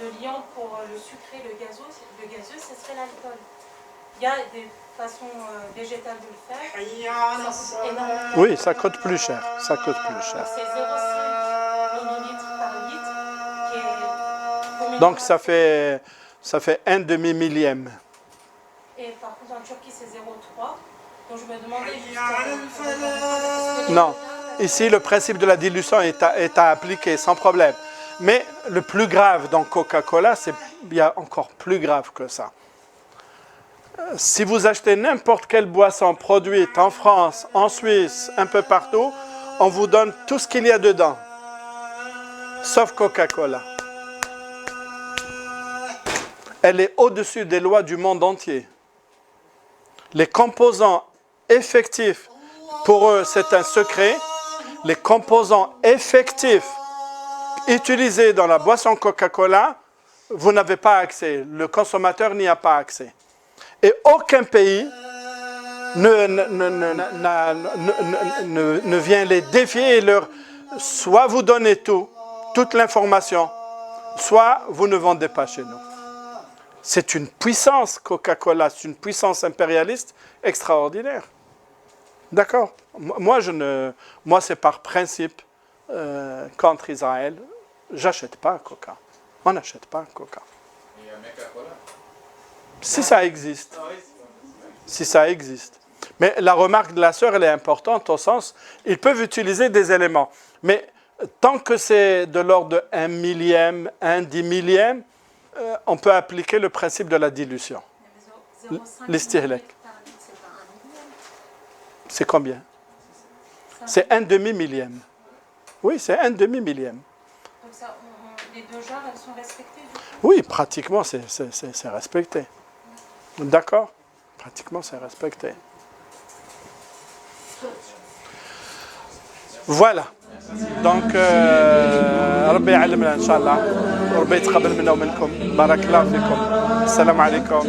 S10: le liant pour le sucré, le gazeux, ce serait l'alcool. Il y a des façons végétales de le faire. Ça coûte énormément.
S2: Oui, ça coûte plus cher. Ça coûte plus cher.
S10: C'est 0,5 ml par litre. Qui est
S2: donc ça fait 1 demi-millième.
S10: Et par contre en Turquie c'est 0,3. Donc je me demandais
S2: non, ici le principe de la dilution est à appliquer sans problème. Mais le plus grave dans Coca-Cola, il y a encore plus grave que ça. Si vous achetez n'importe quelle boisson produite en France, en Suisse, un peu partout, on vous donne tout ce qu'il y a dedans, sauf Coca-Cola. Elle est au-dessus des lois du monde entier. Les composants effectifs, pour eux c'est un secret, les composants effectifs utilisés dans la boisson Coca-Cola, vous n'avez pas accès, le consommateur n'y a pas accès. Et aucun pays ne vient les défier et leur soit vous donnez toute l'information, soit vous ne vendez pas chez nous. C'est une puissance Coca-Cola, c'est une puissance impérialiste extraordinaire. D'accord ? Moi, c'est par principe contre Israël. J'achète pas Coca. On n'achète pas Coca. Si ça existe. Si ça existe. Mais la remarque de la sœur, elle est importante au sens, ils peuvent utiliser des éléments. Mais tant que c'est de l'ordre de 1 millième, 1 dix millième, on peut appliquer le principe de la dilution. L'istihlak. C'est combien? C'est 1 demi-millième. Oui, c'est 1 demi-millième.
S10: Donc ça, les 2 genres, elles sont respectées du coup?
S2: Oui, pratiquement, c'est respecté. D'accord? Pratiquement, c'est respecté. Voilà. Donc, ربي يعلمنا إن شاء الله وربي يتقبل منا ومنكم بارك الله فيكم السلام عليكم